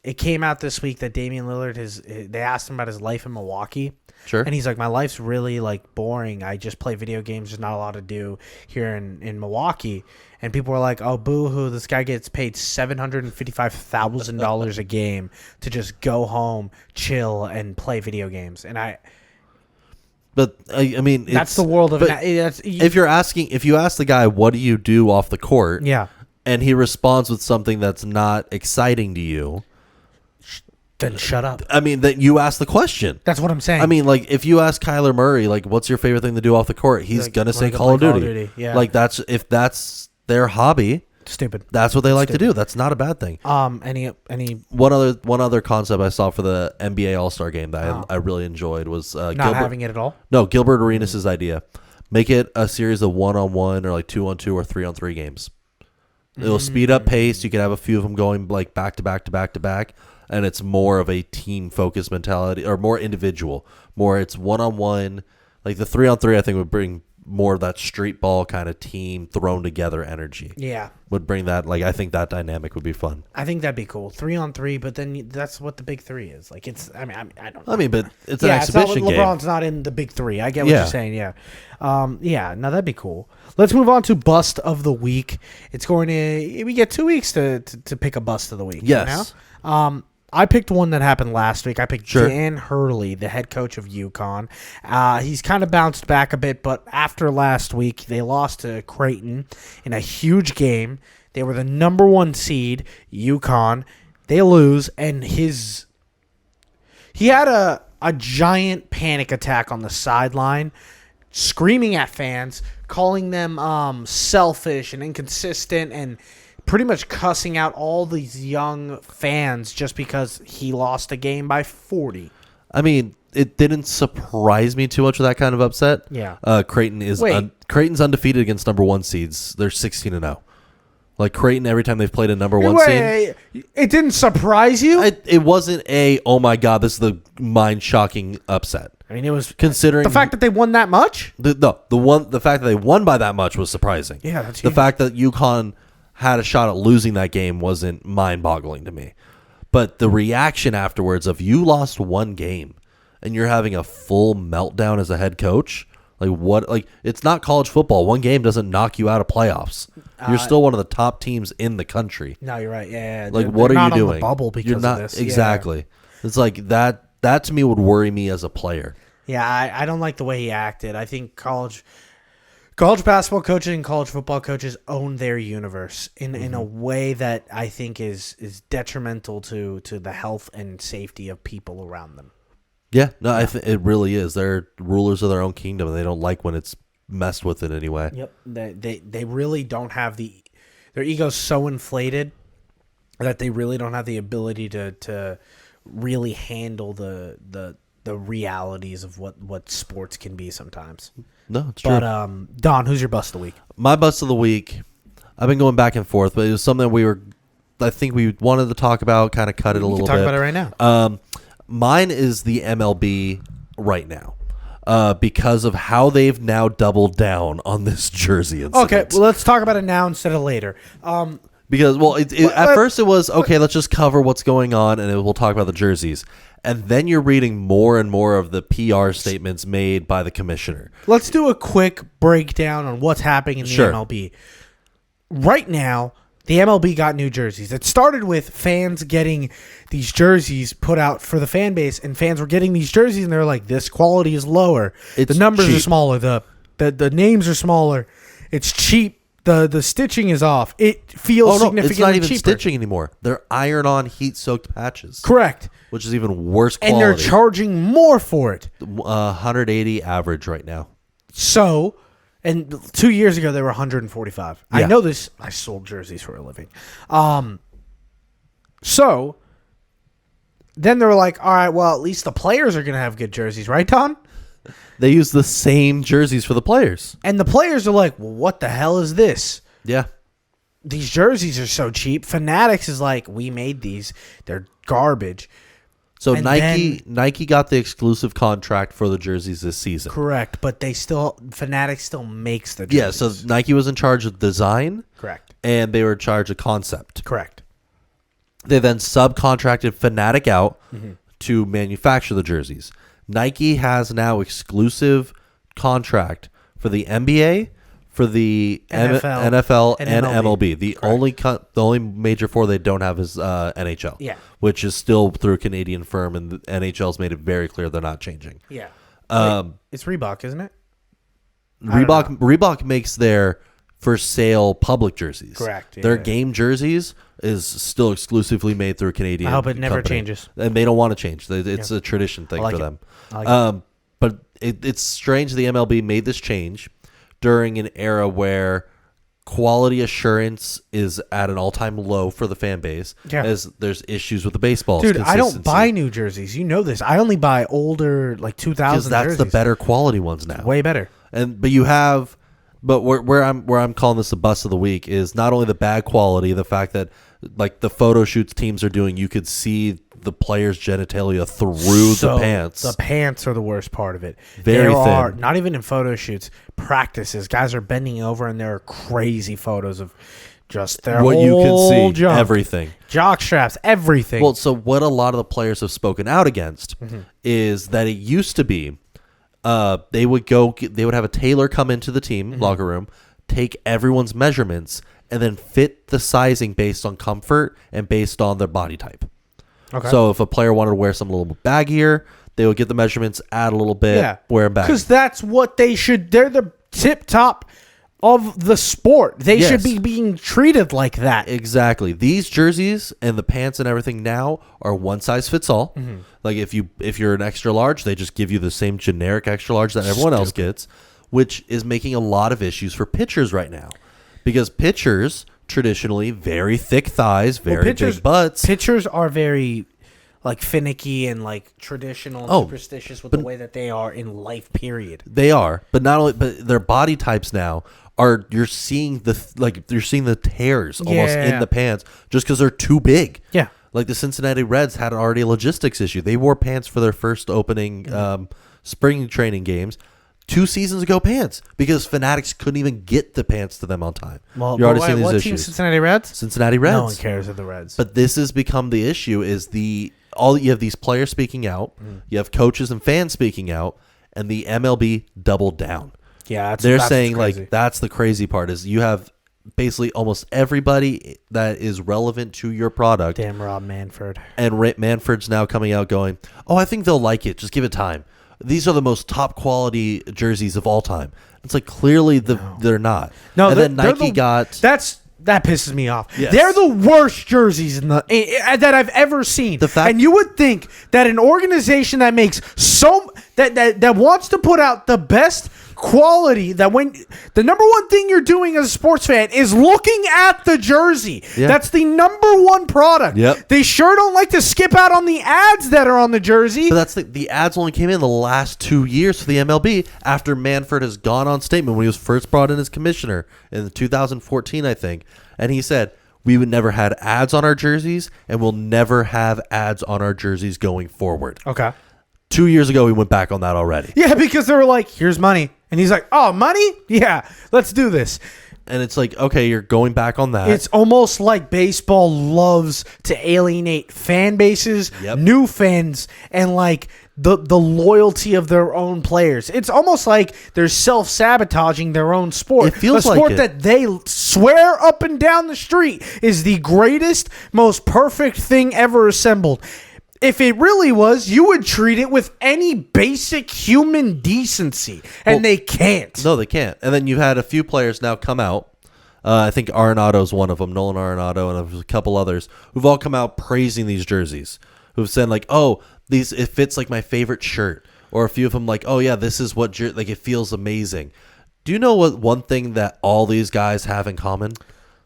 [SPEAKER 1] It came out this week that Damian Lillard they asked him about his life in Milwaukee.
[SPEAKER 2] Sure.
[SPEAKER 1] And he's like, my life's really like boring. I just play video games. There's not a lot to do here in Milwaukee. And people were like, oh, boo-hoo, this guy gets paid $755,000 a game to just go home, chill, and play video games. And
[SPEAKER 2] But I mean,
[SPEAKER 1] that's the world of
[SPEAKER 2] but if you ask the guy, what do you do off the court?
[SPEAKER 1] Yeah.
[SPEAKER 2] And he responds with something that's not exciting to you.
[SPEAKER 1] Then shut up.
[SPEAKER 2] I mean, that you ask the question.
[SPEAKER 1] That's what I'm saying.
[SPEAKER 2] I mean, like if you ask Kyler Murray, like, what's your favorite thing to do off the court? He's
[SPEAKER 1] like,
[SPEAKER 2] gonna say
[SPEAKER 1] "Wanna
[SPEAKER 2] Call of
[SPEAKER 1] play
[SPEAKER 2] Duty.
[SPEAKER 1] Yeah.
[SPEAKER 2] Like if that's their hobby,
[SPEAKER 1] Stupid.
[SPEAKER 2] that's what they like to do. That's not a bad thing.
[SPEAKER 1] Any
[SPEAKER 2] One other concept I saw for the NBA All-Star game that I really enjoyed was
[SPEAKER 1] not having it at all?
[SPEAKER 2] Gilbert Arenas' idea. Make it a series of 1-on-1 or like 2-on-2 or 3-on-3 games. It'll speed up pace. You can have a few of them going like back to back to back to back, and it's more of a team focused mentality or more individual. More it's 1-on-1. Like the 3-on-3, I think would bring more of that street ball kind of team thrown together energy.
[SPEAKER 1] Yeah.
[SPEAKER 2] Would bring that, like, I think that dynamic would be fun.
[SPEAKER 1] I think that'd be cool. 3-on-3, but then that's what the big three is. Like it's. I mean, I don't know.
[SPEAKER 2] I mean, but it's an
[SPEAKER 1] yeah,
[SPEAKER 2] exhibition game.
[SPEAKER 1] LeBron's not in the big three. I get what
[SPEAKER 2] Yeah.
[SPEAKER 1] you're saying. Yeah. Yeah. No, that'd be cool. Let's move on to bust of the week. It's going to. We get 2 weeks to pick a bust of the week.
[SPEAKER 2] Yes.
[SPEAKER 1] You know? I picked one that happened last week. I picked
[SPEAKER 2] Sure.
[SPEAKER 1] Dan Hurley, the head coach of UConn. He's kind of bounced back a bit, but after last week, they lost to Creighton in a huge game. They were the number 1 seed, UConn. They lose, and he had a giant panic attack on the sideline, screaming at fans, calling them selfish and inconsistent, and pretty much cussing out all these young fans just because he lost a game by 40.
[SPEAKER 2] I mean, it didn't surprise me too much with that kind of upset.
[SPEAKER 1] Yeah.
[SPEAKER 2] Creighton's undefeated against number 1 seeds. They're 16-0. Like Creighton, every time they've played a number 1 seed,
[SPEAKER 1] It didn't surprise you?
[SPEAKER 2] it wasn't a oh my god, this is the mind shocking upset.
[SPEAKER 1] I mean, it was
[SPEAKER 2] Considering
[SPEAKER 1] the fact that they won that much.
[SPEAKER 2] the fact that they won by that much was surprising.
[SPEAKER 1] Yeah, that's
[SPEAKER 2] the
[SPEAKER 1] huge.
[SPEAKER 2] fact that UConn had a shot at losing that game wasn't mind boggling to me. But the reaction afterwards of you lost 1 game and you're having a full meltdown as a head coach. Like what? Like it's not college football. 1 game doesn't knock you out of playoffs. You're still one of the top teams in the country.
[SPEAKER 1] No, you're right. Yeah.
[SPEAKER 2] Like
[SPEAKER 1] they're
[SPEAKER 2] what are
[SPEAKER 1] not
[SPEAKER 2] you
[SPEAKER 1] on
[SPEAKER 2] doing?
[SPEAKER 1] the bubble because
[SPEAKER 2] you're not
[SPEAKER 1] of this.
[SPEAKER 2] exactly. It's like that. That to me would worry me as a player.
[SPEAKER 1] Yeah, I don't like the way he acted. I think college basketball coaches and college football coaches own their universe in a way that I think is detrimental to the health and safety of people around them.
[SPEAKER 2] Yeah, no, I think it really is. They're rulers of their own kingdom, and they don't like when it's messed with in any way.
[SPEAKER 1] Yep. They really don't have their ego's so inflated that they really don't have the ability to really handle the realities of what sports can be sometimes.
[SPEAKER 2] No, it's true.
[SPEAKER 1] But Don, who's your bust of the week?
[SPEAKER 2] My bust of the week, I've been going back and forth, but it was something I think we wanted to talk about, kind of cut it a little bit.
[SPEAKER 1] Talk about it right now.
[SPEAKER 2] Mine is the MLB right now. Because of how they've now doubled down on this jersey incident.
[SPEAKER 1] Okay, well, let's talk about it now instead of later.
[SPEAKER 2] Because, at first it was, okay, let's just cover what's going on, and we'll talk about the jerseys. And then you're reading more and more of the PR statements made by the commissioner.
[SPEAKER 1] Let's do a quick breakdown on what's happening in the
[SPEAKER 2] Sure.
[SPEAKER 1] MLB. Right now, the MLB got new jerseys. It started with fans getting these jerseys put out for the fan base, and fans were getting these jerseys, and they're like, this quality is lower.
[SPEAKER 2] It's
[SPEAKER 1] the numbers are
[SPEAKER 2] cheap.
[SPEAKER 1] smaller. The names are smaller. It's cheap. The stitching is off. It feels significantly
[SPEAKER 2] it's not even
[SPEAKER 1] cheaper.
[SPEAKER 2] stitching anymore. They're iron-on, heat-soaked patches.
[SPEAKER 1] Correct.
[SPEAKER 2] Which is even worse quality.
[SPEAKER 1] And they're charging more for it.
[SPEAKER 2] 180 average right now.
[SPEAKER 1] So, and 2 years ago they were 145. I
[SPEAKER 2] Yeah.
[SPEAKER 1] know this. I sold jerseys for a living. So then they were like, all right, well, at least the players are going to have good jerseys, right, Don?
[SPEAKER 2] They use the same jerseys for the players.
[SPEAKER 1] And the players are like, well, what the hell is this?
[SPEAKER 2] Yeah.
[SPEAKER 1] These jerseys are so cheap. Fanatics is like, we made these. They're garbage.
[SPEAKER 2] So
[SPEAKER 1] And
[SPEAKER 2] Nike got the exclusive contract for the jerseys this season.
[SPEAKER 1] Correct. But Fanatics still makes the
[SPEAKER 2] Yeah,
[SPEAKER 1] jerseys.
[SPEAKER 2] so Nike was in charge of design.
[SPEAKER 1] Correct.
[SPEAKER 2] And they were in charge of concept.
[SPEAKER 1] Correct.
[SPEAKER 2] They then subcontracted Fanatic out to manufacture the jerseys. Nike has now exclusive contract for the NBA, for the NFL and MLB. The only major four they don't have is NHL.
[SPEAKER 1] Yeah.
[SPEAKER 2] Which is still through a Canadian firm, and the NHL's made it very clear they're not changing.
[SPEAKER 1] Yeah.
[SPEAKER 2] Um,
[SPEAKER 1] It's Reebok, isn't it?
[SPEAKER 2] Reebok makes their for sale public jerseys.
[SPEAKER 1] Correct, yeah,
[SPEAKER 2] Their
[SPEAKER 1] yeah.
[SPEAKER 2] game jerseys is still exclusively made through a Canadian.
[SPEAKER 1] I hope it never
[SPEAKER 2] company.
[SPEAKER 1] changes.
[SPEAKER 2] And they don't want to change. It's a tradition thing
[SPEAKER 1] like
[SPEAKER 2] for
[SPEAKER 1] it.
[SPEAKER 2] them.
[SPEAKER 1] I like it.
[SPEAKER 2] But it's strange the MLB made this change during an era where quality assurance is at an all-time low for the fan base,
[SPEAKER 1] Yeah.
[SPEAKER 2] as there's issues with the baseball.
[SPEAKER 1] Dude, I don't buy new jerseys. You know this. I only buy older, like 2000
[SPEAKER 2] because that's
[SPEAKER 1] jerseys.
[SPEAKER 2] the better quality ones now.
[SPEAKER 1] Way better.
[SPEAKER 2] But you have, but where I'm calling this a bust of the week is not only the bad quality, the fact that like the photo shoots teams are doing, you could see the player's genitalia through the pants.
[SPEAKER 1] The pants are the worst part of it.
[SPEAKER 2] Very
[SPEAKER 1] there are,
[SPEAKER 2] thin.
[SPEAKER 1] not even in photo shoots, practices. Guys are bending over, and there are crazy photos of just their
[SPEAKER 2] what
[SPEAKER 1] whole
[SPEAKER 2] you can see,
[SPEAKER 1] junk.
[SPEAKER 2] everything.
[SPEAKER 1] Jock straps, everything.
[SPEAKER 2] Well, so what a lot of the players have spoken out against
[SPEAKER 1] Mm-hmm.
[SPEAKER 2] is that it used to be they would have a tailor come into the team
[SPEAKER 1] Mm-hmm.
[SPEAKER 2] locker room, take everyone's measurements, and then fit the sizing based on comfort and based on their body type.
[SPEAKER 1] Okay.
[SPEAKER 2] So if a player wanted to wear something a little bit baggier, they would get the measurements, add a little bit, wear them baggy.
[SPEAKER 1] Because that's what they should. They're the tip top of the sport. They
[SPEAKER 2] Yes.
[SPEAKER 1] should be being treated like that.
[SPEAKER 2] Exactly. These jerseys and the pants and everything now are one size fits all.
[SPEAKER 1] Mm-hmm.
[SPEAKER 2] Like if you're an extra large, they just give you the same generic extra large that everyone else gets, which is making a lot of issues for pitchers right now. Because pitchers traditionally very thick thighs, very big butts.
[SPEAKER 1] Pitchers are very like finicky and like traditional and superstitious with the way that they are in life, period.
[SPEAKER 2] They are, but not only, but their body types now are, you're seeing the tears almost in the pants just because they're too big.
[SPEAKER 1] Yeah.
[SPEAKER 2] Like the Cincinnati Reds had already a logistics issue. They wore pants for their first opening spring training games. 2 seasons ago, pants, because Fanatics couldn't even get the pants to them on time.
[SPEAKER 1] Well,
[SPEAKER 2] you're already seeing
[SPEAKER 1] what
[SPEAKER 2] these
[SPEAKER 1] team?
[SPEAKER 2] issues.
[SPEAKER 1] Cincinnati Reds.
[SPEAKER 2] Cincinnati Reds.
[SPEAKER 1] No one cares of the Reds.
[SPEAKER 2] But this has become the issue: is you have these players speaking out, you have coaches and fans speaking out, and the MLB doubled down.
[SPEAKER 1] Yeah,
[SPEAKER 2] They're
[SPEAKER 1] that's
[SPEAKER 2] saying
[SPEAKER 1] crazy.
[SPEAKER 2] like that's the crazy part is you have basically almost everybody that is relevant to your product.
[SPEAKER 1] Damn Rob Manfred.
[SPEAKER 2] And Manfred's now coming out going, "Oh, I think they'll like it. Just give it time. These are the most top quality jerseys of all time." It's like clearly they're not.
[SPEAKER 1] No,
[SPEAKER 2] and then Nike
[SPEAKER 1] that pisses me off.
[SPEAKER 2] Yes.
[SPEAKER 1] They're the worst jerseys that I've ever seen. And you would think that an organization that makes that wants to put out the best quality, that when the number one thing you're doing as a sports fan is looking at the jersey.
[SPEAKER 2] Yeah.
[SPEAKER 1] That's the number one product.
[SPEAKER 2] Yep.
[SPEAKER 1] They sure don't like to skip out on the ads that are on the jersey.
[SPEAKER 2] But that's the ads only came in the last 2 years for the MLB after Manfred has gone on statement when he was first brought in as commissioner in 2014, I think. And he said, we would never had ads on our jerseys and we'll never have ads on our jerseys going forward.
[SPEAKER 1] Okay.
[SPEAKER 2] 2 years ago, we went back on that already.
[SPEAKER 1] Yeah, because they were like, here's money. And he's like, oh, money? Yeah, let's do this.
[SPEAKER 2] And it's like, okay, you're going back on that.
[SPEAKER 1] It's almost like baseball loves to alienate fan bases, new fans, and like the loyalty of their own players. It's almost like they're self-sabotaging their own sport.
[SPEAKER 2] It feels
[SPEAKER 1] a
[SPEAKER 2] like
[SPEAKER 1] sport
[SPEAKER 2] it.
[SPEAKER 1] that they swear up and down the street is the greatest, most perfect thing ever assembled. If it really was, you would treat it with any basic human decency, and they can't.
[SPEAKER 2] No, they can't. And then you had a few players now come out. I think Arenado's one of them, Nolan Arenado, and there's a couple others who've all come out praising these jerseys, who've said like, "Oh, it fits like my favorite shirt," or a few of them like, "Oh yeah, this is what like it feels amazing." Do you know what one thing that all these guys have in common?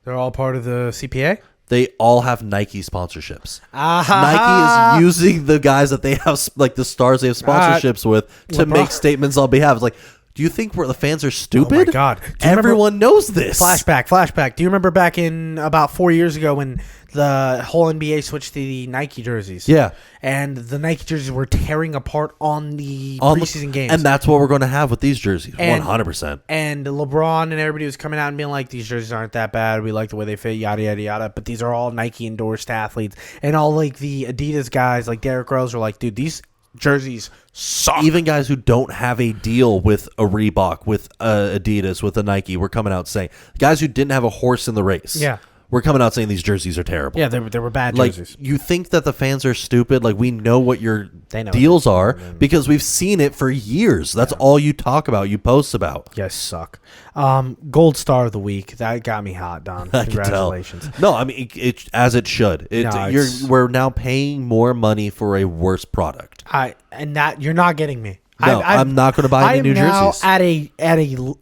[SPEAKER 1] They're all part of the CPA?
[SPEAKER 2] They all have Nike sponsorships.
[SPEAKER 1] Ah-ha-ha.
[SPEAKER 2] Nike is using the guys that they have, like the stars they have sponsorships with, to
[SPEAKER 1] LeBron.
[SPEAKER 2] make statements on behalf. It's like, do you think the fans are stupid?
[SPEAKER 1] Oh my God. Do you
[SPEAKER 2] Everyone knows this.
[SPEAKER 1] Flashback. Do you remember back in about 4 years ago when the whole NBA switched to the Nike jerseys?
[SPEAKER 2] Yeah.
[SPEAKER 1] And the Nike jerseys were tearing apart on the preseason games.
[SPEAKER 2] And that's what we're going to have with these jerseys,
[SPEAKER 1] And-
[SPEAKER 2] 100%.
[SPEAKER 1] And LeBron and everybody was coming out and being like, these jerseys aren't that bad. We like the way they fit, yada, yada, yada. But these are all Nike endorsed athletes. And all like the Adidas guys, like Derrick Rose, were like, dude, these jerseys suck.
[SPEAKER 2] Even guys who don't have a deal with a Reebok, with Adidas, with a Nike, were coming out saying, guys who didn't have a horse in the race.
[SPEAKER 1] Yeah.
[SPEAKER 2] We're coming out saying these jerseys are terrible.
[SPEAKER 1] Yeah, they were bad
[SPEAKER 2] Like,
[SPEAKER 1] jerseys.
[SPEAKER 2] you think that the fans are stupid? Like, we know what your
[SPEAKER 1] They know
[SPEAKER 2] deals are because we've seen it for years. That's all you talk about, you post about.
[SPEAKER 1] You guys suck. Gold Star of the Week. That got me hot, Don.
[SPEAKER 2] I can tell.
[SPEAKER 1] Congratulations.
[SPEAKER 2] No, I mean, it as it should. We're now paying more money for a worse product.
[SPEAKER 1] You're not getting me.
[SPEAKER 2] No, I'm not going to buy any new jerseys.
[SPEAKER 1] I am now at a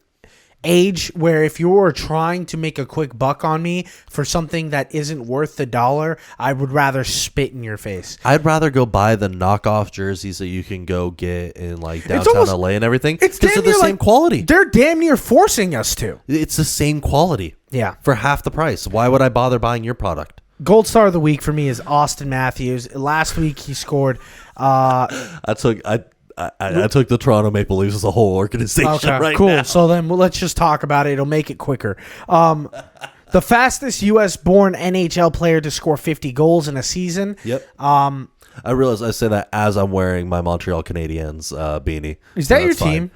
[SPEAKER 1] age where if you were trying to make a quick buck on me for something that isn't worth the dollar, I would rather spit in your face.
[SPEAKER 2] I'd rather go buy the knockoff jerseys that you can go get in like downtown LA and everything.
[SPEAKER 1] It's
[SPEAKER 2] because they're the same quality.
[SPEAKER 1] They're damn near forcing us to.
[SPEAKER 2] It's the same quality.
[SPEAKER 1] Yeah.
[SPEAKER 2] For half the price. Why would I bother buying your product?
[SPEAKER 1] Gold Star of the Week for me is Austin Matthews. Last week he scored.
[SPEAKER 2] I took the Toronto Maple Leafs as a whole organization right
[SPEAKER 1] cool.
[SPEAKER 2] now.
[SPEAKER 1] So then let's just talk about it. It'll make it quicker. The fastest U.S.-born NHL player to score 50 goals in a season.
[SPEAKER 2] Yep. I realize I say that as I'm wearing my Montreal Canadiens beanie.
[SPEAKER 1] Is that your
[SPEAKER 2] that's fine.
[SPEAKER 1] team?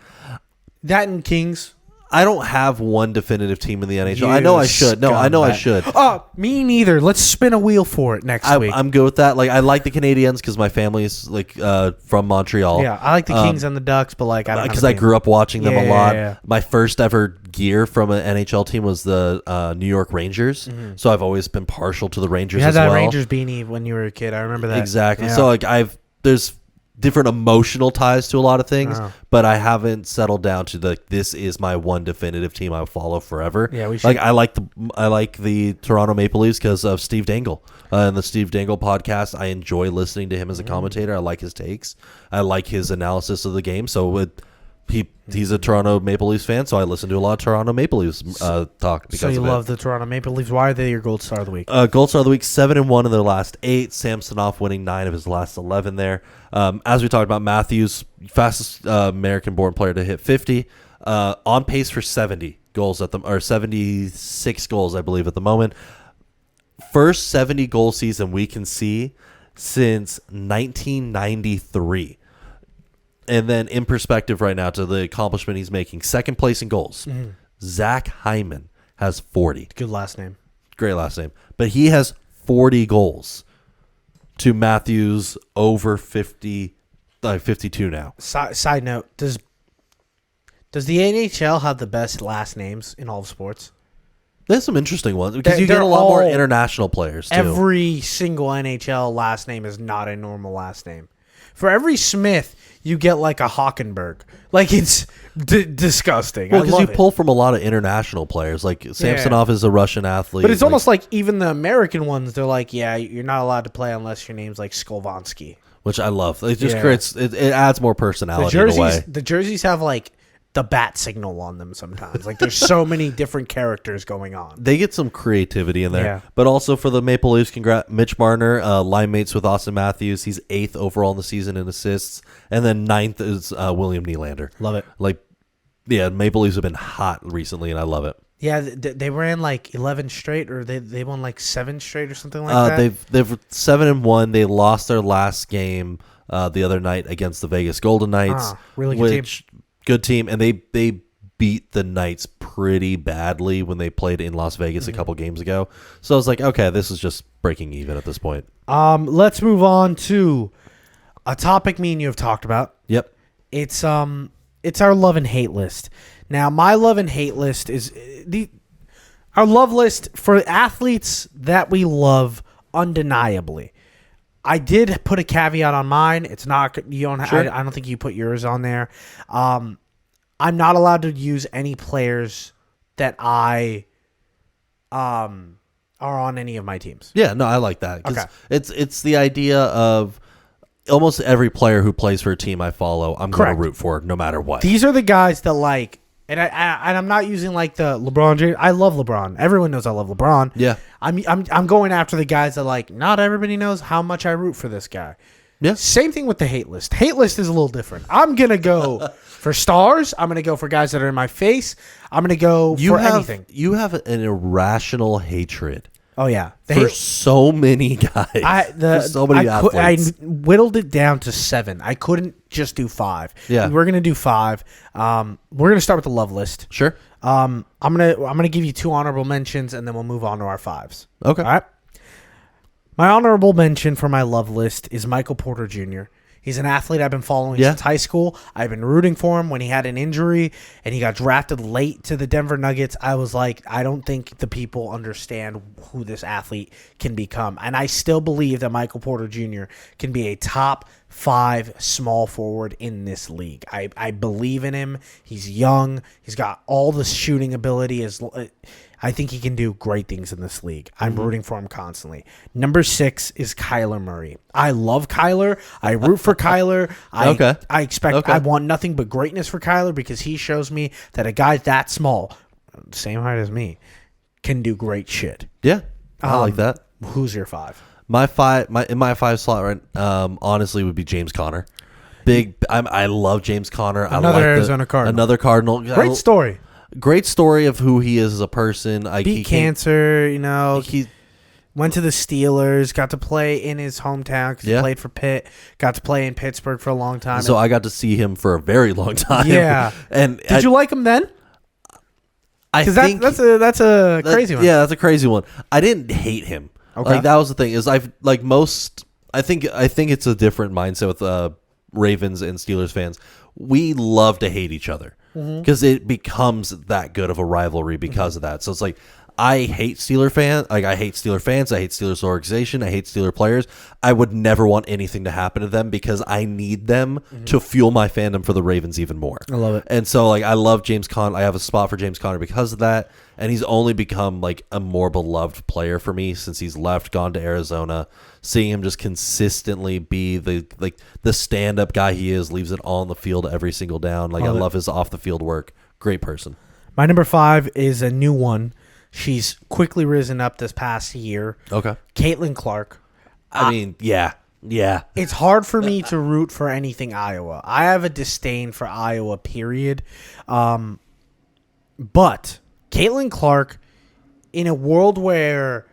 [SPEAKER 1] That and Kings?
[SPEAKER 2] I don't have one definitive team in the NHL. I know I should. No, I know I should.
[SPEAKER 1] Oh, me neither. Let's spin a wheel for it next week.
[SPEAKER 2] I'm good with that. Like, I like the Canadiens because my family's like from Montreal.
[SPEAKER 1] Yeah, I like the Kings and the Ducks, but like I don't
[SPEAKER 2] because I grew up watching them a lot.
[SPEAKER 1] Yeah.
[SPEAKER 2] My first ever gear from an NHL team was the New York Rangers. So I've always been partial to the Rangers.
[SPEAKER 1] You had
[SPEAKER 2] as
[SPEAKER 1] that
[SPEAKER 2] well.
[SPEAKER 1] Rangers beanie when you were a kid. I remember that
[SPEAKER 2] Exactly.
[SPEAKER 1] Yeah.
[SPEAKER 2] So like there's different emotional ties to a lot of things, but I haven't settled down to this is my one definitive team I follow forever.
[SPEAKER 1] Yeah, we should.
[SPEAKER 2] Like I like the Toronto Maple Leafs because of Steve Dangle and the Steve Dangle podcast. I enjoy listening to him as a commentator. I like his takes. I like his analysis of the game. So he's a Toronto Maple Leafs fan, so I listen to a lot of Toronto Maple Leafs talk. Because
[SPEAKER 1] So you
[SPEAKER 2] of
[SPEAKER 1] love
[SPEAKER 2] it.
[SPEAKER 1] the Toronto Maple Leafs. Why are they your Gold Star of the Week?
[SPEAKER 2] Gold Star of the Week, 7-1 in their last 8. Samsonov winning 9 of his last 11 there. As we talked about, Matthews, fastest American-born player to hit 50, on pace for 70 goals or 76 goals, I believe, at the moment. First 70-goal season we can see since 1993. And then in perspective right now to the accomplishment he's making, second place in goals. Zach Hyman has 40.
[SPEAKER 1] Good last name.
[SPEAKER 2] Great last name. But he has 40 goals to Matthews over 50, 52 now.
[SPEAKER 1] Side note, does the NHL have the best last names in all of sports?
[SPEAKER 2] There's some interesting ones because you
[SPEAKER 1] They're
[SPEAKER 2] get a lot more
[SPEAKER 1] all-
[SPEAKER 2] international players too.
[SPEAKER 1] Every single NHL last name is not a normal last name. For every Smith, you get like a Hockenberg. Like it's disgusting.
[SPEAKER 2] Well,
[SPEAKER 1] I
[SPEAKER 2] because
[SPEAKER 1] love
[SPEAKER 2] you
[SPEAKER 1] it.
[SPEAKER 2] pull from a lot of international players. Like Samsonov is a Russian athlete.
[SPEAKER 1] But it's almost like even the American ones, they're like, yeah, you're not allowed to play unless your name's like Skolvansky.
[SPEAKER 2] which I love. It just
[SPEAKER 1] Yeah.
[SPEAKER 2] creates it adds more personality in a way.
[SPEAKER 1] The jerseys have like the bat signal on them sometimes. Like there's so many different characters going on.
[SPEAKER 2] They get some creativity in there.
[SPEAKER 1] Yeah.
[SPEAKER 2] But also for the Maple Leafs, congrats Mitch Marner, line mates with Austin Matthews. He's 8th overall in the season in assists. And then 9th is William Nylander.
[SPEAKER 1] Love it.
[SPEAKER 2] Like, yeah, Maple Leafs have been hot recently, and I love it.
[SPEAKER 1] Yeah, they ran like 11 straight, or they won like 7 straight, or something like that.
[SPEAKER 2] They've 7-1. They lost their last game the other night against the Vegas Golden Knights.
[SPEAKER 1] Really good team.
[SPEAKER 2] Good team, and they beat the Knights pretty badly when they played in Las Vegas a couple games ago. So I was like, okay, this is just breaking even at this point.
[SPEAKER 1] Let's move on to a topic me and you have talked about.
[SPEAKER 2] Yep.
[SPEAKER 1] It's our love and hate list. Now, my love and hate list is our love list for athletes that we love undeniably. I did put a caveat on mine. It's not you don't.
[SPEAKER 2] Sure.
[SPEAKER 1] I don't think you put yours on there. I'm not allowed to use any players that I are on any of my teams.
[SPEAKER 2] Yeah, no, I like that. 'Cause
[SPEAKER 1] Okay.
[SPEAKER 2] it's the idea of almost every player who plays for a team I follow, I'm going
[SPEAKER 1] Correct.
[SPEAKER 2] to root for no matter what.
[SPEAKER 1] These are the guys that like, and I'm not using like the LeBron James. I love LeBron. Everyone knows I love LeBron.
[SPEAKER 2] Yeah.
[SPEAKER 1] I'm going after the guys that like. Not everybody knows how much I root for this guy.
[SPEAKER 2] Yeah.
[SPEAKER 1] Same thing with the hate list. Hate list is a little different. I'm gonna go for stars. I'm gonna go for guys that are in my face. I'm gonna go for anything.
[SPEAKER 2] You have an irrational hatred
[SPEAKER 1] Oh yeah, the
[SPEAKER 2] for
[SPEAKER 1] hate,
[SPEAKER 2] so many guys. For so many
[SPEAKER 1] I
[SPEAKER 2] athletes.
[SPEAKER 1] whittled it down to 7. I couldn't just do 5.
[SPEAKER 2] Yeah.
[SPEAKER 1] We're gonna do 5. We're gonna start with the love list.
[SPEAKER 2] Sure.
[SPEAKER 1] I'm gonna give you 2 honorable mentions, and then we'll move on to our 5s.
[SPEAKER 2] Okay.
[SPEAKER 1] All right. My honorable mention for my love list is Michael Porter Jr. He's an athlete I've been following
[SPEAKER 2] Yeah.
[SPEAKER 1] since high school. I've been rooting for him when he had an injury and he got drafted late to the Denver Nuggets. I was like, I don't think the people understand who this athlete can become. And I still believe that Michael Porter Jr. can be a top 5 small forward in this league. I believe in him. He's young. He's got all the shooting ability. I think he can do great things in this league. I'm rooting for him constantly. Number 6 is Kyler Murray. I love Kyler. I root for Kyler.
[SPEAKER 2] Okay.
[SPEAKER 1] I want nothing but greatness for Kyler because he shows me that a guy that small, same height as me, can do great shit.
[SPEAKER 2] Yeah. I like that.
[SPEAKER 1] Who's your 5?
[SPEAKER 2] My 5 slot right honestly would be James Conner. I love James Conner.
[SPEAKER 1] Another Arizona Cardinal.
[SPEAKER 2] Another Cardinal.
[SPEAKER 1] Great story.
[SPEAKER 2] Great story of who he is as a person.
[SPEAKER 1] Beat cancer,
[SPEAKER 2] He
[SPEAKER 1] went to the Steelers, got to play in his hometown 'cause he
[SPEAKER 2] Yeah.
[SPEAKER 1] played for Pitt, got to play in Pittsburgh for a long time.
[SPEAKER 2] so I got to see him for a very long time.
[SPEAKER 1] Yeah.
[SPEAKER 2] And
[SPEAKER 1] Did you like him then?
[SPEAKER 2] I
[SPEAKER 1] Because
[SPEAKER 2] think
[SPEAKER 1] that's a crazy one.
[SPEAKER 2] Yeah, that's a crazy one. I didn't hate him.
[SPEAKER 1] Okay.
[SPEAKER 2] Like that was the thing. Is I think it's a different mindset with Ravens and Steelers fans. We love to hate each other because it becomes that good of a rivalry because of that. So it's like I hate Steelers fans. I hate Steelers organization. I hate Steelers players. I would never want anything to happen to them because I need them to fuel my fandom for the Ravens even more.
[SPEAKER 1] I love it.
[SPEAKER 2] And so I love James Conner. I have a spot for James Conner because of that. And he's only become like a more beloved player for me since he's gone to Arizona. Seeing him just consistently be the stand-up guy he is, leaves it all on the field every single down. I love his off-the-field work. Great person.
[SPEAKER 1] My number 5 is a new one. She's quickly risen up this past year.
[SPEAKER 2] Okay.
[SPEAKER 1] Caitlin Clark.
[SPEAKER 2] I mean, yeah.
[SPEAKER 1] It's hard for me to root for anything Iowa. I have a disdain for Iowa, period. But Caitlin Clark, in a world where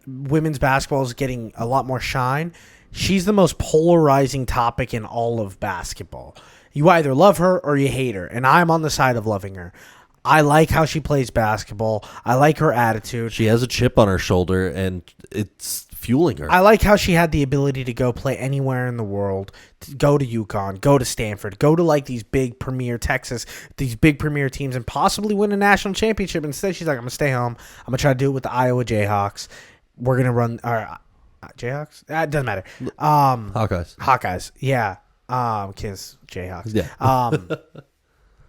[SPEAKER 1] women's basketball is getting a lot more shine, she's the most polarizing topic in all of basketball. You either love her or you hate her, and I'm on the side of loving her. I like how she plays basketball. I like her attitude.
[SPEAKER 2] She has a chip on her shoulder, and it's fueling her.
[SPEAKER 1] I like how she had the ability to go play anywhere in the world, to go to UConn, go to Stanford, go to like these big premier Texas, these big premier teams, and possibly win a national championship. Instead, she's like, I'm going to stay home. I'm going to try to do it with the Iowa Jayhawks. We're going to run our Jayhawks? It doesn't matter. Hawkeyes. Yeah. Kids, Jayhawks.
[SPEAKER 2] Yeah.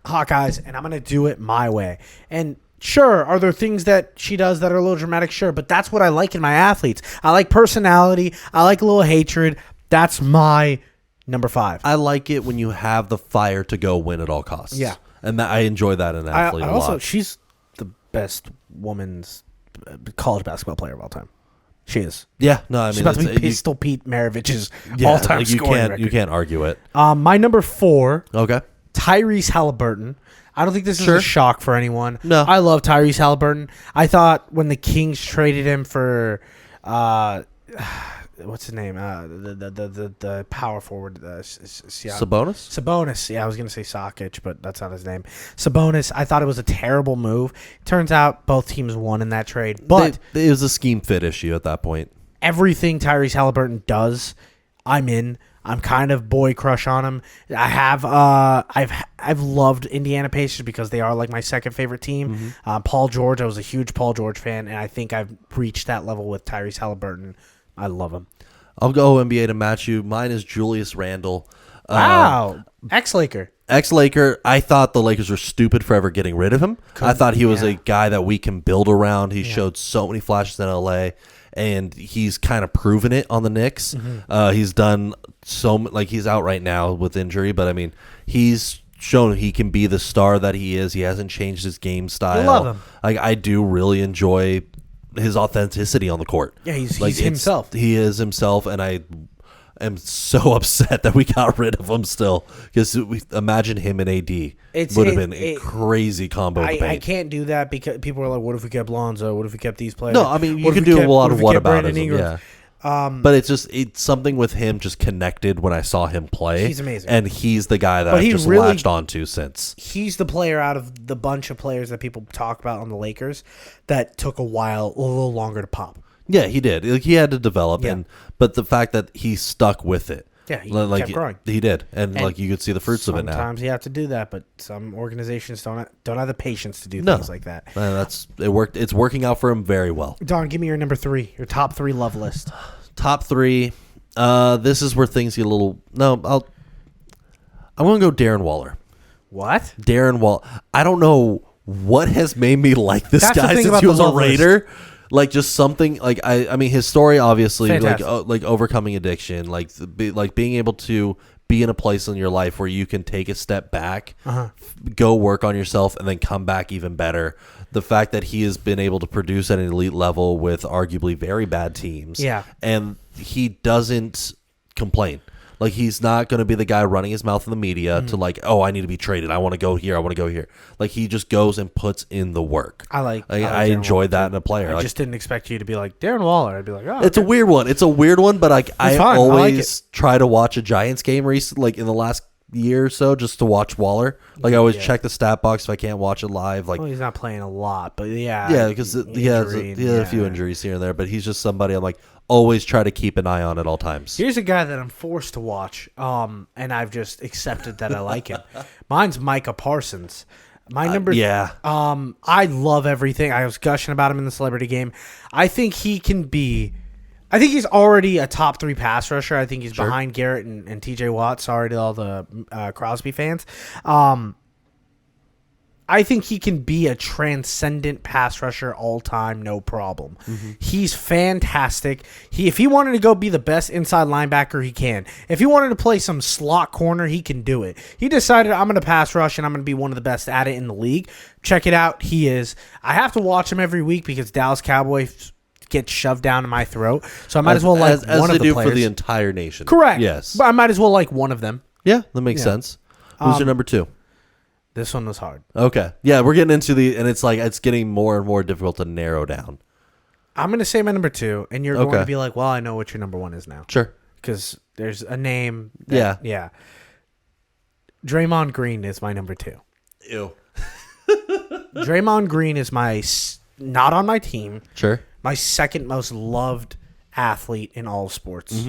[SPEAKER 1] Hawkeyes, and I'm going to do it my way. And sure, are there things that she does that are a little dramatic? Sure, but that's what I like in my athletes. I like personality. I like a little hatred. That's my number 5.
[SPEAKER 2] I like it when you have the fire to go win at all costs.
[SPEAKER 1] Yeah.
[SPEAKER 2] And I enjoy that in an athlete a lot.
[SPEAKER 1] She's the best women's college basketball player of all time. She is.
[SPEAKER 2] Yeah, no, I mean,
[SPEAKER 1] She's about to be Pistol Pete Maravich's all-time scoring record.
[SPEAKER 2] You can't argue it.
[SPEAKER 1] My number 4,
[SPEAKER 2] Okay.
[SPEAKER 1] Tyrese Halliburton. I don't think this is a shock for anyone.
[SPEAKER 2] No.
[SPEAKER 1] I love Tyrese Halliburton. I thought when the Kings traded him for what's his name? The power forward.
[SPEAKER 2] Sabonis?
[SPEAKER 1] Yeah, I was gonna say Sakic, but that's not his name. Sabonis. I thought it was a terrible move. Turns out both teams won in that trade, but
[SPEAKER 2] It was a scheme fit issue at that point.
[SPEAKER 1] everything Tyrese Halliburton does, I'm in. I'm kind of boy crush on him. I have I've loved Indiana Pacers because they are like my second favorite team. Paul George, I was a huge Paul George fan, and I think I've reached that level with Tyrese Halliburton. I love him.
[SPEAKER 2] I'll go NBA to match you. Mine is Julius Randle.
[SPEAKER 1] Wow, ex-Laker.
[SPEAKER 2] Ex-Laker, I thought the Lakers were stupid for ever getting rid of him. I thought he was a guy that we can build around. He showed so many flashes in LA, and he's kind of proven it on the Knicks. He's done he's out right now with injury, but I mean, he's shown he can be the star that he is. He hasn't changed his game style.
[SPEAKER 1] I love him.
[SPEAKER 2] I do really enjoy his authenticity on the court.
[SPEAKER 1] Yeah, he's himself.
[SPEAKER 2] He is himself, and I am so upset that we got rid of him still, because imagine him and AD would have been a crazy combo.
[SPEAKER 1] I can't do that because people are like, what if we kept Lonzo? What if we kept these players?
[SPEAKER 2] No, I mean, you can do a lot of whataboutism. Yeah. But it's something with him just connected when I saw him play.
[SPEAKER 1] He's amazing.
[SPEAKER 2] And he's the guy that I've just latched onto since.
[SPEAKER 1] He's the player out of the bunch of players that people talk about on the Lakers that took a little longer to pop.
[SPEAKER 2] Yeah, he did. Like, he had to develop, but the fact that he stuck with it.
[SPEAKER 1] Yeah, he kept growing.
[SPEAKER 2] He did, and like you could see the fruits of it now.
[SPEAKER 1] Sometimes you have to do that, but some organizations don't have the patience to do things like that.
[SPEAKER 2] It worked. It's working out for him very well.
[SPEAKER 1] Don, give me your number 3, your top 3 love list.
[SPEAKER 2] Top 3. This is where things get a little. No, I'm going to go Darren Waller.
[SPEAKER 1] What?
[SPEAKER 2] Darren Waller. I don't know what has made me like this guy since he was a Raider. Like, just something like I mean his story obviously like overcoming addiction, like being able to be in a place in your life where you can take a step back, go work on yourself, and then come back even better. The fact that he has been able to produce at an elite level with arguably very bad teams, and he doesn't complain. Like, he's not going to be the guy running his mouth in the media to like, oh, I need to be traded. I want to go here. I want to go here. Like, he just goes and puts in the work. I enjoyed that in a player.
[SPEAKER 1] I just didn't expect you to be like Darren Waller. I'd be like, oh,
[SPEAKER 2] it's a weird one. It's a weird one, but like I always try to watch a Giants game recently, like in the last year or so, just to watch Waller. Like, I always check the stat box if I can't watch it live. Like,
[SPEAKER 1] well, he's not playing a lot, but
[SPEAKER 2] because he has a few injuries here and there. But he's just somebody I'm like always try to keep an eye on at all times.
[SPEAKER 1] Here's a guy that I'm forced to watch, and I've just accepted that I like him. Mine's Micah Parsons. My number, I love everything. I was gushing about him in the celebrity game. I think he's already a top 3 pass rusher. I think he's behind Garrett and TJ Watt. Sorry to all the Crosby fans. I think he can be a transcendent pass rusher all time, no problem. He's fantastic. If he wanted to go be the best inside linebacker, he can. If he wanted to play some slot corner, he can do it. He decided, I'm going to pass rush and I'm going to be one of the best at it in the league. Check it out. He is. I have to watch him every week because Dallas Cowboys get shoved down my throat. So I might as well like one of the players.
[SPEAKER 2] For the entire nation.
[SPEAKER 1] Correct.
[SPEAKER 2] Yes.
[SPEAKER 1] But I might as well like one of them.
[SPEAKER 2] Yeah, that makes sense. Who's your number 2?
[SPEAKER 1] This one was hard.
[SPEAKER 2] Okay. Yeah, we're getting into and it's like, it's getting more and more difficult to narrow down.
[SPEAKER 1] I'm going to say my number 2, and you're going to be like, well, I know what your number 1 is now.
[SPEAKER 2] Sure.
[SPEAKER 1] Because there's a name.
[SPEAKER 2] Yeah.
[SPEAKER 1] Draymond Green is my number 2.
[SPEAKER 2] Ew.
[SPEAKER 1] Draymond Green is not on my team.
[SPEAKER 2] Sure.
[SPEAKER 1] My second most loved athlete in all of sports.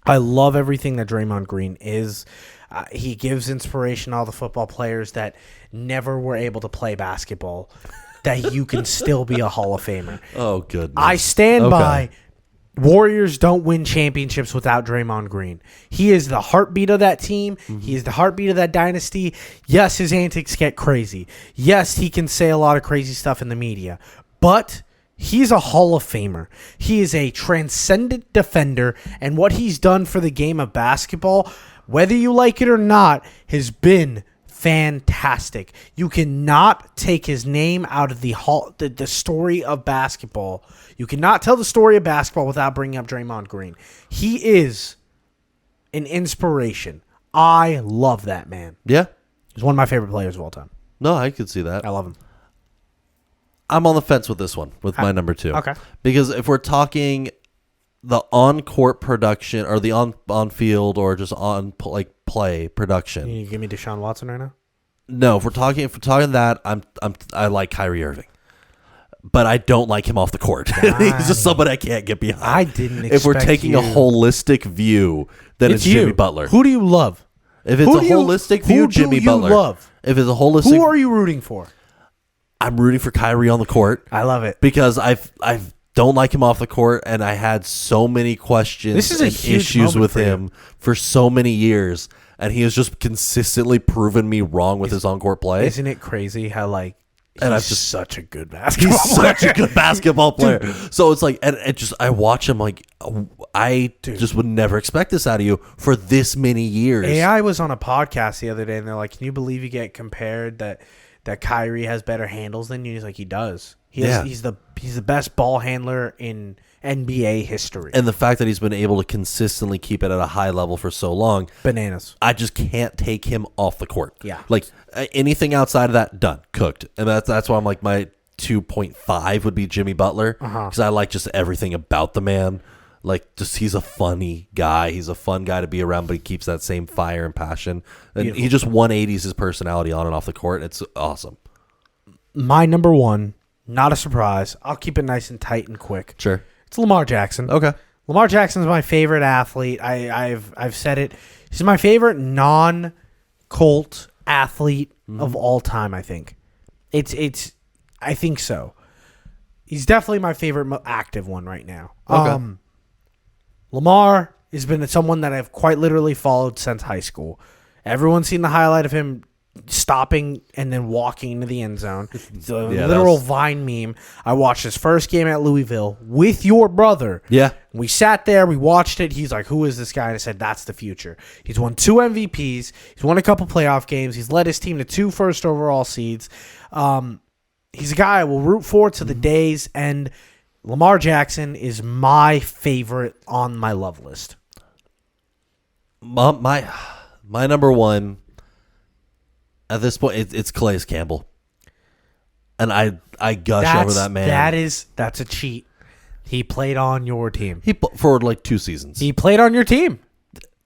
[SPEAKER 1] I love everything that Draymond Green is. He gives inspiration to all the football players that never were able to play basketball, that you can still be a Hall of Famer.
[SPEAKER 2] Oh, goodness.
[SPEAKER 1] I stand by Warriors don't win championships without Draymond Green. He is the heartbeat of that team. He is the heartbeat of that dynasty. Yes, his antics get crazy. Yes, he can say a lot of crazy stuff in the media. But he's a Hall of Famer. He is a transcendent defender, and what he's done for the game of basketball, whether you like it or not, has been fantastic. You cannot take his name out of the story of basketball. You cannot tell the story of basketball without bringing up Draymond Green. He is an inspiration. I love that man.
[SPEAKER 2] Yeah.
[SPEAKER 1] He's one of my favorite players of all time.
[SPEAKER 2] No, I could see that.
[SPEAKER 1] I love him.
[SPEAKER 2] I'm on the fence with this one, with my number 2.
[SPEAKER 1] Okay.
[SPEAKER 2] Because if we're talking the on court production or the on field or just on like play production.
[SPEAKER 1] Can you give me Deshaun Watson right now?
[SPEAKER 2] No, if we're talking that, I like Kyrie Irving, but I don't like him off the court. He's just somebody I can't get behind.
[SPEAKER 1] I didn't.
[SPEAKER 2] If we're taking a holistic view, then it's Jimmy Butler.
[SPEAKER 1] Who do you love?
[SPEAKER 2] If it's a holistic view, Jimmy Butler.
[SPEAKER 1] Love?
[SPEAKER 2] If it's a holistic,
[SPEAKER 1] who are you rooting for?
[SPEAKER 2] I'm rooting for Kyrie on the court.
[SPEAKER 1] I love it
[SPEAKER 2] because I don't like him off the court, and I had so many questions and issues with him for so many years, and he has just consistently proven me wrong with his on-court play.
[SPEAKER 1] Isn't it crazy how he's just such a good basketball player.
[SPEAKER 2] Such a good basketball player. So it's like, and it just, I watch him like, I just would never expect this out of you for this many years.
[SPEAKER 1] AI was on a podcast the other day, and they're like, "Can you believe you get compared that Kyrie has better handles than you?" He's like, "He does. He's the best ball handler in NBA history."
[SPEAKER 2] And the fact that he's been able to consistently keep it at a high level for so long,
[SPEAKER 1] bananas.
[SPEAKER 2] I just can't take him off the court.
[SPEAKER 1] Yeah,
[SPEAKER 2] like anything outside of that, done, cooked. And that's why I'm like, my 2.5 would be Jimmy Butler, because I like just everything about the man. Like, just he's a funny guy. He's a fun guy to be around, but he keeps that same fire and passion. And beautiful. He just 180s his personality on and off the court. It's awesome.
[SPEAKER 1] My number one, not a surprise. I'll keep it nice and tight and quick.
[SPEAKER 2] Sure.
[SPEAKER 1] It's Lamar Jackson.
[SPEAKER 2] Okay.
[SPEAKER 1] Lamar Jackson's my favorite athlete. I've said it. He's my favorite non-Colt athlete of all time, I think. I think so. He's definitely my favorite active one right now.
[SPEAKER 2] Okay.
[SPEAKER 1] Lamar has been someone that I've quite literally followed since high school. Everyone's seen the highlight of him stopping and then walking into the end zone. It's a literal Vine meme. I watched his first game at Louisville with your brother.
[SPEAKER 2] Yeah.
[SPEAKER 1] We sat there, we watched it. He's like, "Who is this guy?" And I said, "That's the future." He's won 2 MVPs. He's won a couple playoff games. He's led his team to 2 first overall seeds. He's a guy I will root for to the day's end. Lamar Jackson is my favorite on my love list.
[SPEAKER 2] My number one at this point, it's Calais Campbell, and I gush over that man.
[SPEAKER 1] That's a cheat. He played on your team.
[SPEAKER 2] He for like 2 seasons.
[SPEAKER 1] He played on your team.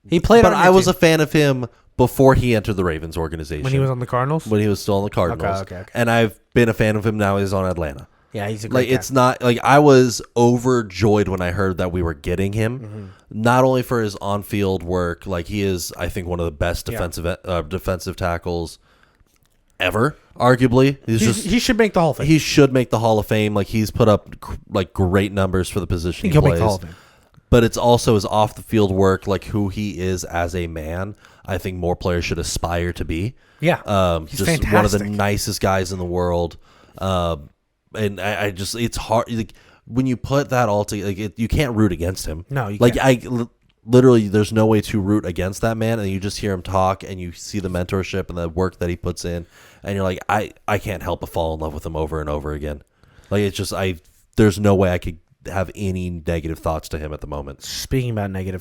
[SPEAKER 1] But
[SPEAKER 2] I was a fan of him before he entered the Ravens organization.
[SPEAKER 1] When he was on the Cardinals?
[SPEAKER 2] When he was still on the Cardinals.
[SPEAKER 1] Okay.
[SPEAKER 2] And I've been a fan of him now. He's on Atlanta.
[SPEAKER 1] Yeah, he's a great guy.
[SPEAKER 2] It's not like I was overjoyed when I heard that we were getting him, not only for his on-field work. Like, he is, I think, one of the best defensive tackles ever. Arguably,
[SPEAKER 1] he should make the Hall of Fame.
[SPEAKER 2] He should make the Hall of Fame. Like, he's put up like great numbers for the position he
[SPEAKER 1] he'll
[SPEAKER 2] plays.
[SPEAKER 1] Make the Hall of Fame.
[SPEAKER 2] But it's also his off-the-field work, like who he is as a man. I think more players should aspire to be.
[SPEAKER 1] Yeah,
[SPEAKER 2] he's just fantastic. One of the nicest guys in the world. And I just, it's hard. Like, when you put that all together, you can't root against him.
[SPEAKER 1] No, you can't.
[SPEAKER 2] Literally, there's no way to root against that man. And you just hear him talk, and you see the mentorship and the work that he puts in, and you're like, I can't help but fall in love with him over and over again. Like, it's just, there's no way I could have any negative thoughts to him at the moment.
[SPEAKER 1] Speaking about negative